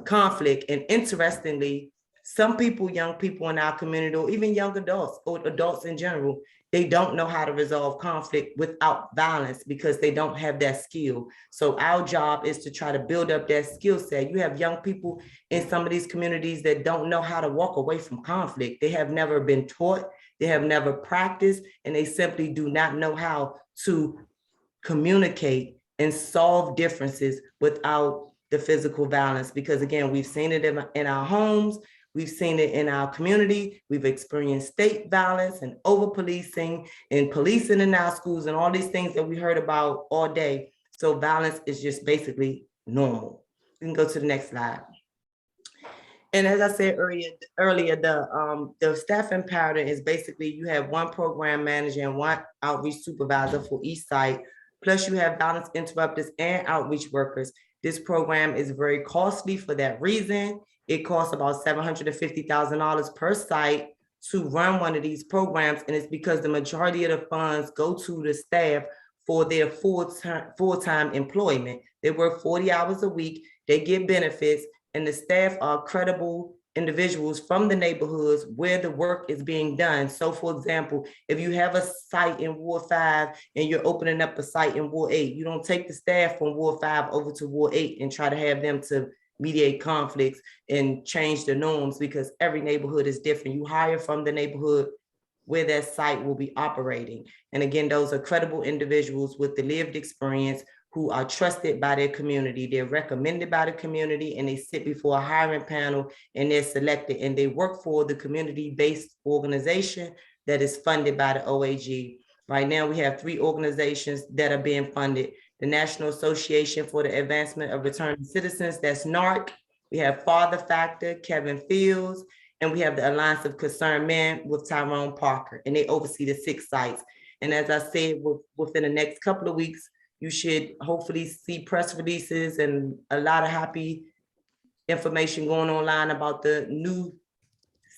E: conflict. And interestingly, some people, young people in our community, or even young adults or adults in general, they don't know how to resolve conflict without violence because they don't have that skill. So our job is to try to build up that skill set. You have young people in some of these communities that don't know how to walk away from conflict. They have never been taught, they have never practiced, and they simply do not know how to communicate and solve differences without the physical violence. Because again, we've seen it in our homes, we've seen it in our community, we've experienced state violence and over-policing and policing in our schools and all these things that we heard about all day. So violence is just basically normal. We can go to the next slide. And as I said earlier, the staffing pattern is basically you have one program manager and one outreach supervisor for each site, plus you have violence interrupters and outreach workers. This program is very costly for that reason. It costs about $750,000 per site to run one of these programs, and it's because the majority of the funds go to the staff for their full-time employment. They work 40 hours a week, they get benefits, and the staff are credible individuals from the neighborhoods where the work is being done. So for example, if you have a site in Ward 5 and you're opening up a site in Ward 8, you don't take the staff from Ward 5 over to Ward 8 and try to have them to mediate conflicts and change the norms, because every neighborhood is different. You hire from the neighborhood where that site will be operating. And again, those are credible individuals with the lived experience who are trusted by their community. They're recommended by the community, and they sit before a hiring panel and they're selected, and they work for the community-based organization that is funded by the OAG. Right now, we have 3 organizations that are being funded. The National Association for the Advancement of Returning Citizens, that's NARC. We have Father Factor, Kevin Fields, and we have the Alliance of Concerned Men with Tyrone Parker, and they oversee the 6 sites. And as I said, within the next couple of weeks, you should hopefully see press releases and a lot of happy information going online about the new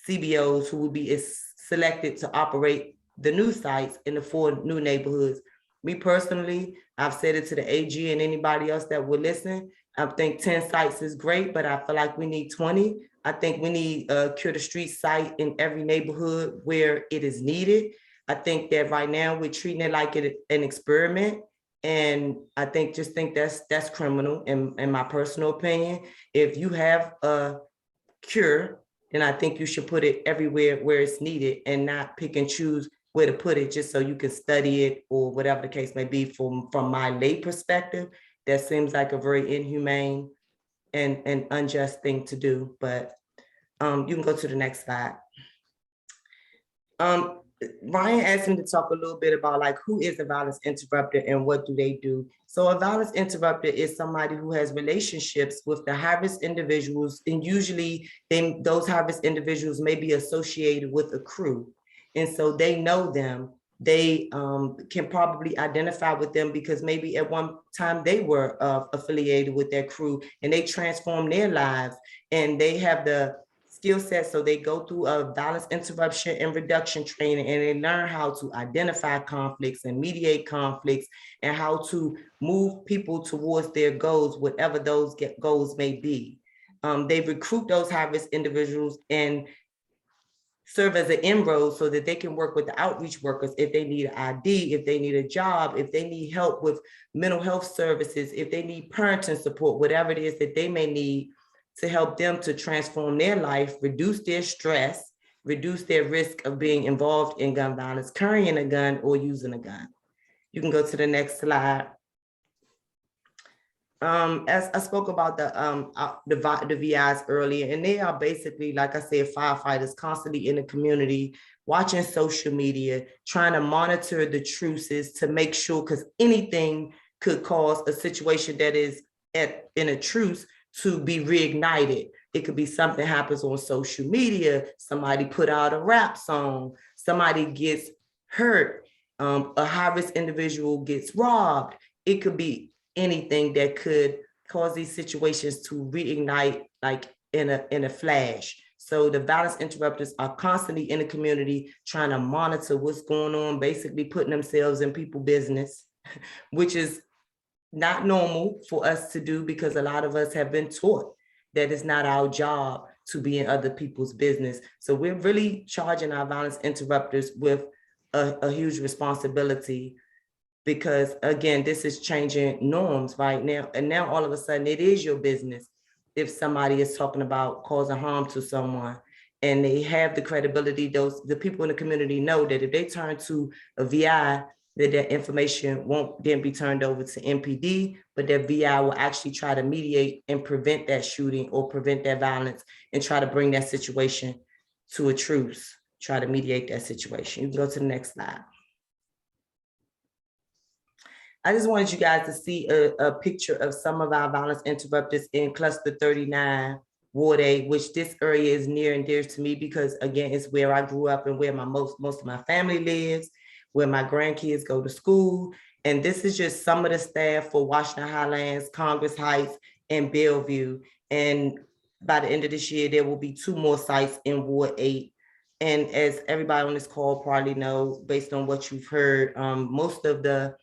E: CBOs who will be selected to operate the new sites in the 4 new neighborhoods. Me personally, I've said it to the AG and anybody else that would listen. I think 10 sites is great, but I feel like we need 20. I think we need a Cure the Street site in every neighborhood where it is needed. I think that right now we're treating it like an experiment. And I think that's criminal in my personal opinion. If you have a cure, then I think you should put it everywhere where it's needed and not pick and choose where to put it just so you can study it or whatever the case may be. From my lay perspective, that seems like a very inhumane and unjust thing to do. But you can go to the next slide. Ryan asked me to talk a little bit about like who is a violence interrupter and what do they do. So a violence interrupter is somebody who has relationships with the high-risk individuals, and usually those high-risk individuals may be associated with a crew. And so they know them. They can probably identify with them because maybe at one time they were affiliated with their crew and they transform their lives, and they have the skill set. So they go through a violence interruption and reduction training, and they learn how to identify conflicts and mediate conflicts and how to move people towards their goals, whatever those goals may be. They recruit those high-risk individuals and serve as an inroad so that they can work with the outreach workers if they need an ID, if they need a job, if they need help with mental health services, if they need parenting support, whatever it is that they may need to help them to transform their life, reduce their stress, reduce their risk of being involved in gun violence, carrying a gun or using a gun. You can go to the next slide. As I spoke about the VIs earlier, and they are basically, like I said, firefighters constantly in the community, watching social media, trying to monitor the truces to make sure, because anything could cause a situation that is in a truce to be reignited. It could be something happens on social media. Somebody put out a rap song. Somebody gets hurt. A high-risk individual gets robbed. It could be anything that could cause these situations to reignite like in a flash. So the violence interrupters are constantly in the community trying to monitor what's going on, basically putting themselves in people's business, which is not normal for us to do because a lot of us have been taught that it's not our job to be in other people's business. So we're really charging our violence interrupters with a huge responsibility, because again, this is changing norms right now. And now all of a sudden it is your business if somebody is talking about causing harm to someone, and they have the credibility. The people in the community know that if they turn to a VI, that information won't then be turned over to MPD, but that VI will actually try to mediate and prevent that shooting or prevent that violence and try to bring that situation to a truce, try to mediate that situation. You can go to the next slide. I just wanted you guys to see a picture of some of our violence interrupters in Cluster 39, Ward 8, which this area is near and dear to me because again, it's where I grew up and where most of my family lives, where my grandkids go to school. And this is just some of the staff for Washington Highlands, Congress Heights, and Bellevue. And by the end of this year, there will be 2 more sites in Ward 8. And as everybody on this call probably knows, based on what you've heard, most of the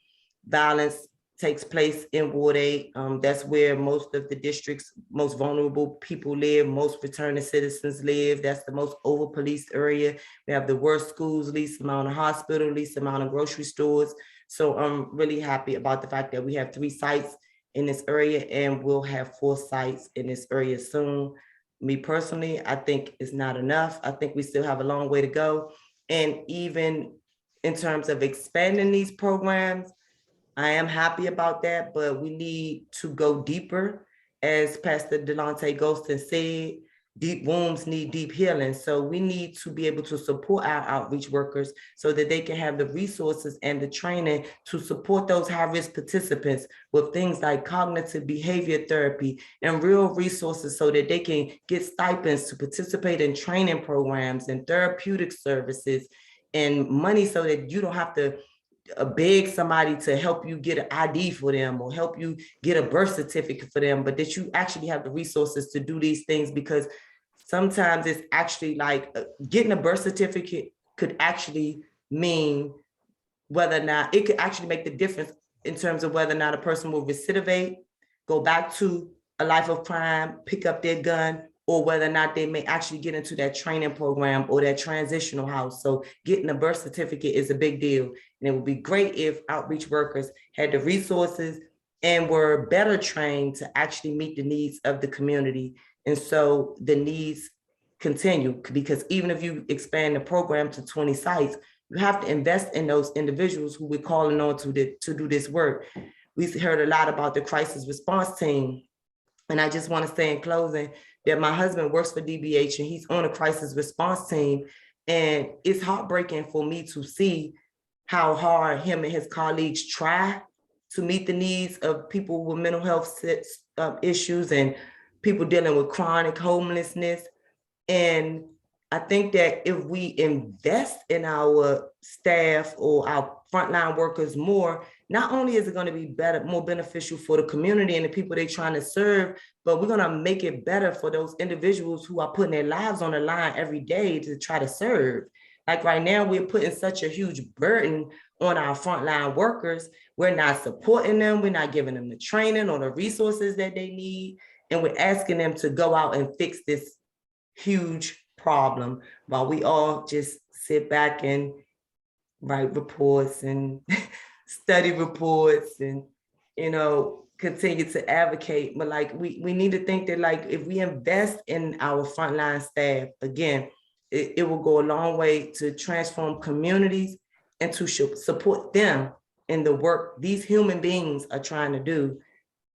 E: violence takes place in Ward 8. That's where most of the district's most vulnerable people live, most returning citizens live. That's the most over-policed area. We have the worst schools, least amount of hospital, least amount of grocery stores. So I'm really happy about the fact that we have 3 sites in this area and we'll have 4 sites in this area soon. Me personally, I think it's not enough. I think we still have a long way to go. And even in terms of expanding these programs, I am happy about that, but we need to go deeper. As Pastor Delonte Golston said, deep wounds need deep healing. So we need to be able to support our outreach workers so that they can have the resources and the training to support those high-risk participants with things like cognitive behavior therapy and real resources so that they can get stipends to participate in training programs and therapeutic services and money so that you don't have to beg somebody to help you get an ID for them or help you get a birth certificate for them, but that you actually have the resources to do these things, because sometimes it's actually like getting a birth certificate could actually mean whether or not it could actually make the difference in terms of whether or not a person will recidivate, go back to a life of crime, pick up their gun, or whether or not they may actually get into that training program or that transitional house. So getting a birth certificate is a big deal. And it would be great if outreach workers had the resources and were better trained to actually meet the needs of the community. And so the needs continue, because even if you expand the program to 20 sites, you have to invest in those individuals who we're calling on to do this work. We heard a lot about the crisis response team. And I just want to say in closing that my husband works for DBH and he's on a crisis response team. And it's heartbreaking for me to see how hard him and his colleagues try to meet the needs of people with mental health issues and people dealing with chronic homelessness. And I think that if we invest in our staff or our frontline workers more, not only is it going to be better, more beneficial for the community and the people they're trying to serve, but we're going to make it better for those individuals who are putting their lives on the line every day to try to serve. Like right now, we're putting such a huge burden on our frontline workers. We're not supporting them. We're not giving them the training or the resources that they need. And we're asking them to go out and fix this huge problem while we all just sit back and write reports and study reports and, continue to advocate. But like, we need to think that like, if we invest in our frontline staff, again, it will go a long way to transform communities and to support them in the work these human beings are trying to do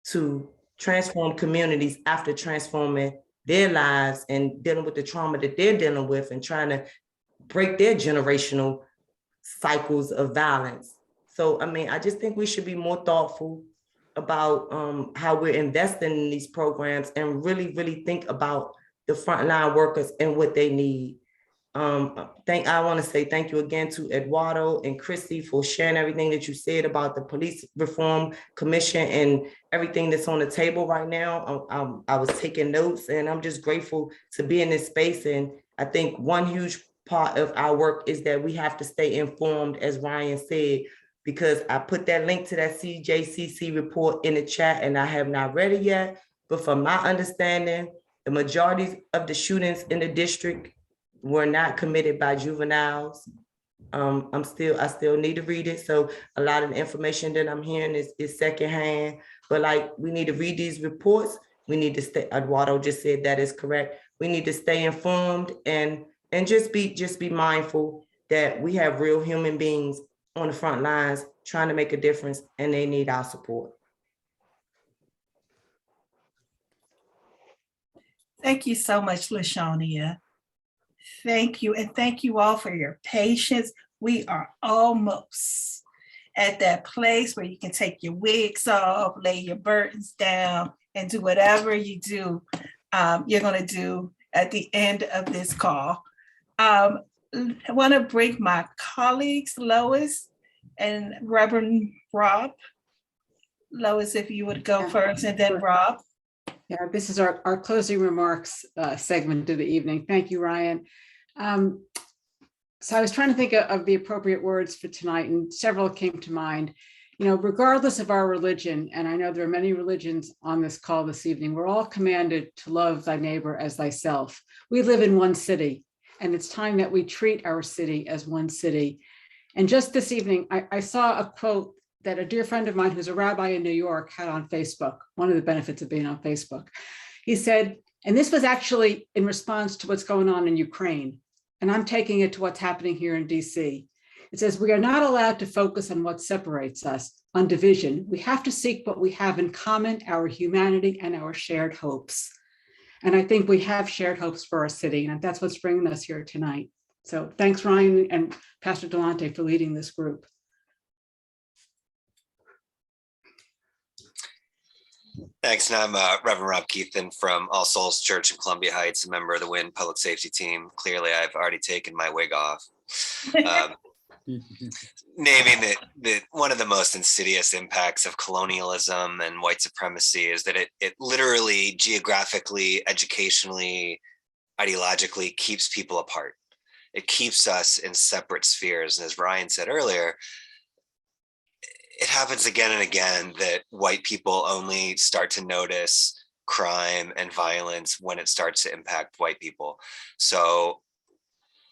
E: to transform communities after transforming their lives and dealing with the trauma that they're dealing with and trying to break their generational cycles of violence. So, I mean, I just think we should be more thoughtful about how we're investing in these programs and really, really think about the frontline workers and what they need. I want to say thank you again to Eduardo and Christy for sharing everything that you said about the Police Reform Commission and everything that's on the table right now. I was taking notes, and I'm just grateful to be in this space. And I think one huge part of our work is that we have to stay informed, as Ryan said, because I put that link to that CJCC report in the chat, and I have not read it yet. But from my understanding, the majority of the shootings in the district were not committed by juveniles. I still need to read it. So a lot of the information that I'm hearing is secondhand, but like, we need to read these reports. We need to stay, Eduardo just said that is correct. We need to stay informed and just be mindful that we have real human beings on the front lines trying to make a difference, and they need our support.
A: Thank you so much, LaShawn. Thank you. And thank you all for your patience. We are almost at that place where you can take your wigs off, lay your burdens down, and do whatever you do, you're going to do at the end of this call. I want to bring my colleagues, Lois and Reverend Rob. Lois, if you would go first, and then Rob.
C: Yeah, this is our closing remarks segment of the evening. Thank you, Ryan. So I was trying to think of the appropriate words for tonight, and several came to mind. You know, regardless of our religion, and I know there are many religions on this call this evening, we're all commanded to love thy neighbor as thyself. We live in one city, and it's time that we treat our city as one city. And just this evening, I saw a quote that a dear friend of mine who's a rabbi in New York had on Facebook, one of the benefits of being on Facebook. He said, and this was actually in response to what's going on in Ukraine, and I'm taking it to what's happening here in DC. It says, we are not allowed to focus on what separates us, on division. We have to seek what we have in common, our humanity and our shared hopes. And I think we have shared hopes for our city, and that's what's bringing us here tonight. So thanks, Ryan and Pastor Delante, for leading this group.
F: Thanks, and I'm Reverend Rob Keithan from All Souls Church in Columbia Heights, a member of the WIN Public Safety Team. Clearly, I've already taken my wig off. Naming that one of the most insidious impacts of colonialism and white supremacy is that it literally, geographically, educationally, ideologically keeps people apart. It keeps us in separate spheres. And as Ryan said earlier, it happens again and again that white people only start to notice crime and violence when it starts to impact white people. So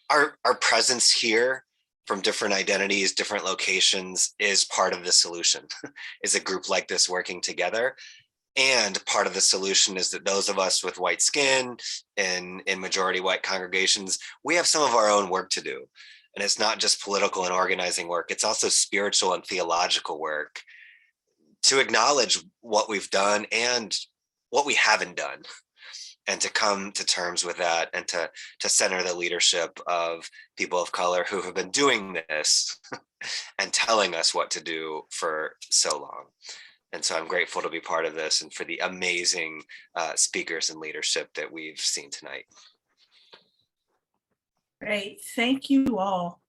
F: our presence here from different identities, different locations is part of the solution, is a group like this working together. And part of the solution is that those of us with white skin and in majority white congregations, we have some of our own work to do. And it's not just political and organizing work, it's also spiritual and theological work to acknowledge what we've done and what we haven't done, and to come to terms with that, and to center the leadership of people of color who have been doing this and telling us what to do for so long. And so I'm grateful to be part of this and for the amazing speakers and leadership that we've seen tonight.
A: Great, thank you all.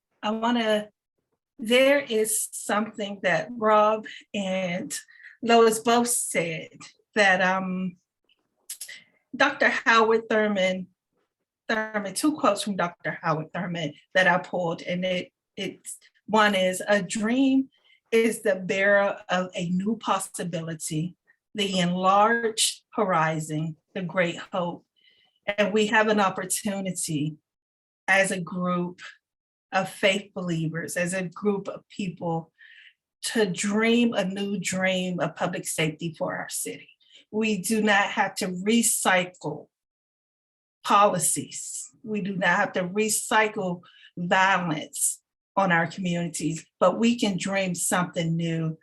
A: There is something that Rob and Lois both said that Dr. Howard Thurman, two quotes from Dr. Howard Thurman that I pulled, and it's one is, a dream is the bearer of a new possibility, the enlarged horizon, the great hope. And we have an opportunity as a group of faith believers, as a group of people, to dream a new dream of public safety for our city. We do not have to recycle policies. We do not have to recycle violence on our communities, but we can dream something new.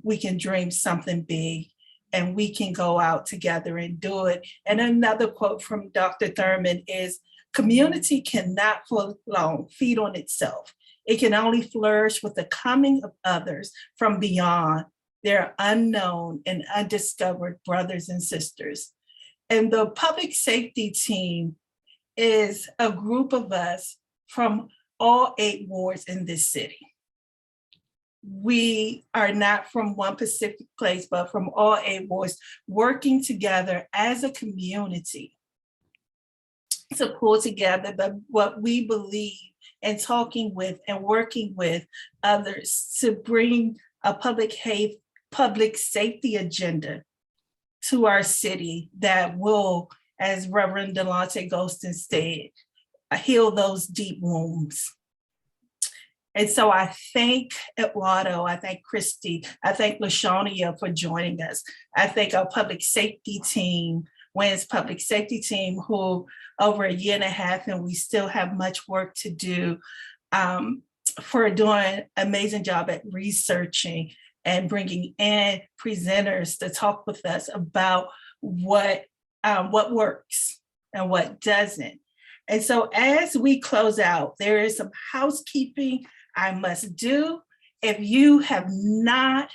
A: We can dream something big, and we can go out together and do it. And another quote from Dr. Thurman is, community cannot for long feed on itself. It can only flourish with the coming of others from beyond, their unknown and undiscovered brothers and sisters. And the public safety team is a group of us from all 8 wards in this city. We are not from one specific place, but from all 8 wards, working together as a community to pull together what we believe, and talking with and working with others to bring a public safety agenda to our city that will, as Reverend Delonte Golston said, heal those deep wounds. And so I thank Eduardo, I thank Christy, I thank LaShawnia for joining us. I thank our public safety team, WINS public safety team, who over a year and a half, and we still have much work to do, for doing an amazing job at researching and bringing in presenters to talk with us about what works and what doesn't. And so as we close out, there is some housekeeping I must do. If you have not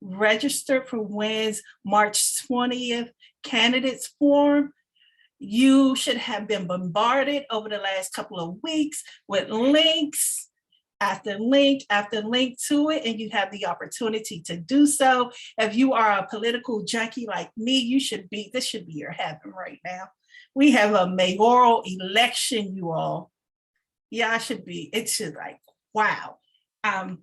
A: registered for WINS March 20th candidates forum, you should have been bombarded over the last couple of weeks with links after link after link to it, and you have the opportunity to do so. If you are a political junkie like me, this should be your heaven right now. We have a mayoral election, you all. Yeah, it should like, wow. And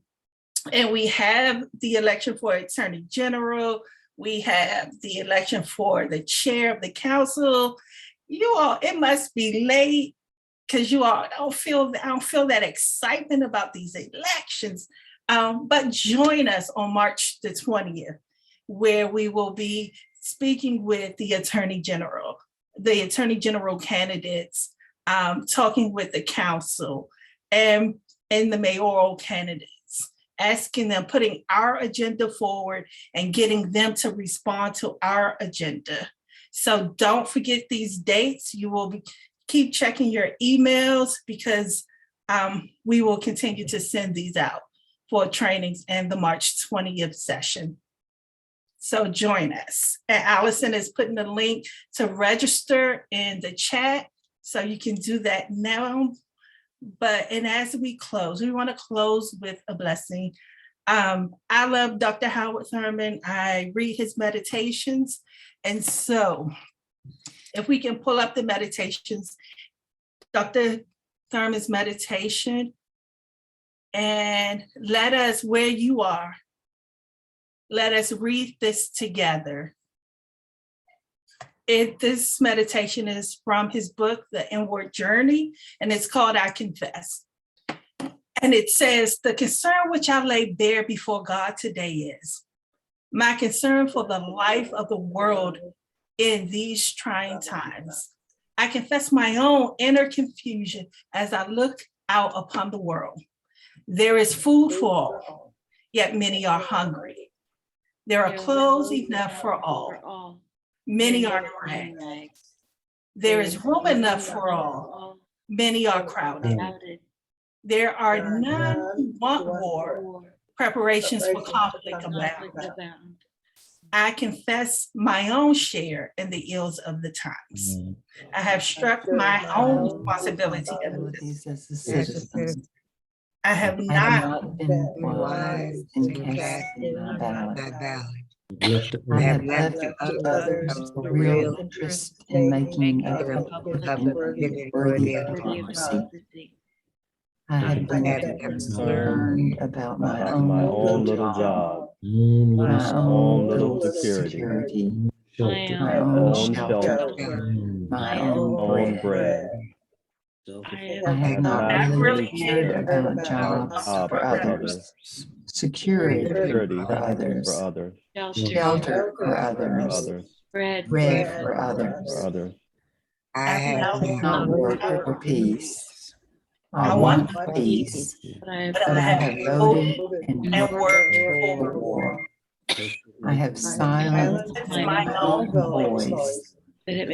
A: we have the election for Attorney General. We have the election for the chair of the council. You all, it must be late because you all I don't feel that excitement about these elections. But join us on March the 20th, where we will be speaking with the Attorney General candidates, talking with the council and the mayoral candidates, asking them, putting our agenda forward and getting them to respond to our agenda. So don't forget these dates. You will keep checking your emails because we will continue to send these out for trainings in the March 20th session. So join us. And Allison is putting a link to register in the chat, so you can do that now. And as we close, we want to close with a blessing. I love Dr. Howard Thurman. I read his meditations. And so if we can pull up the meditations, Dr. Thurman's meditation, and let us, where you are, let us read this together. This meditation is from his book, The Inward Journey, and it's called I Confess. And it says, the concern which I lay bare before God today is my concern for the life of the world in these trying times. I confess my own inner confusion as I look out upon the world. There is food for all, yet many are hungry. There are clothes enough for all. Many are in rags. There is room enough for all. Many are crowded. There are none who want war. Preparations for conflict abound. I confess my own share in the ills of the times. I have struck my own responsibility as a citizen. I have not been wise in casting my ballot. I have left to others the real interest in making a Republican worthy of democracy. I have been concerned about my own little job, my own little security, my own shelter, my own bread. I have not really cared about jobs for others, security for others, shelter for others, bread for others. I have not worked for peace. I want peace, but I have voted and worked for war. I have silenced my own voice, that it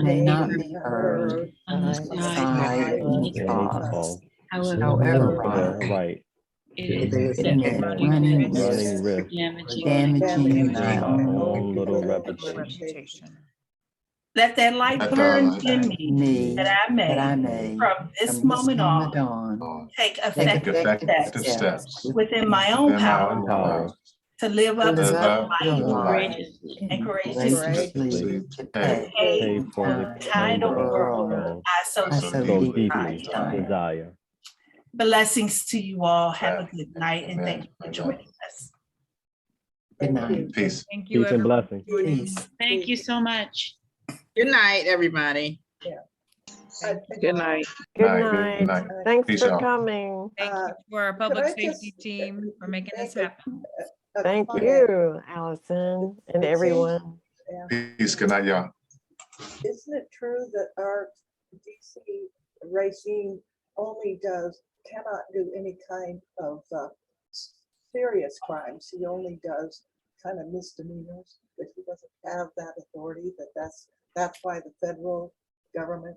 A: may not be heard on the side of any cause, however right. It meant running risk, damaging my own little reputation. Let that light
G: Let
A: burn
G: that
A: in
G: light
A: me that I may,
H: may,
A: from this moment on, take
G: take
A: effective
G: effective
A: steps
G: steps
A: within my own
G: within my own
A: power
G: power
A: to live up to
G: live
A: the
G: up
A: light
G: to the light
A: and courageously
G: courageously
A: to
G: pay
A: pay for the kind of world I so
G: so
A: deeply
G: deeply
A: desire. Blessings to you all. Have a good night and thank you for
G: Amen.
A: joining us.
H: Good night.
G: Peace.
I: Thank you,
J: Peace and
I: everyone.
J: blessings.
I: for joining.
H: Peace.
I: Thank you so much.
K: Good night, everybody.
L: Good night.
G: Good night. Good night.
M: Thanks
G: Peace
M: for
G: out.
M: coming.
I: Thank you to our public safety team for making this happen.
M: Thank you, Allison and everyone.
G: Peace. Good night, y'all.
L: Isn't it true that our DC regime cannot do any kind of serious crimes? He only does kind of misdemeanors, but he doesn't have that authority, that's why the federal government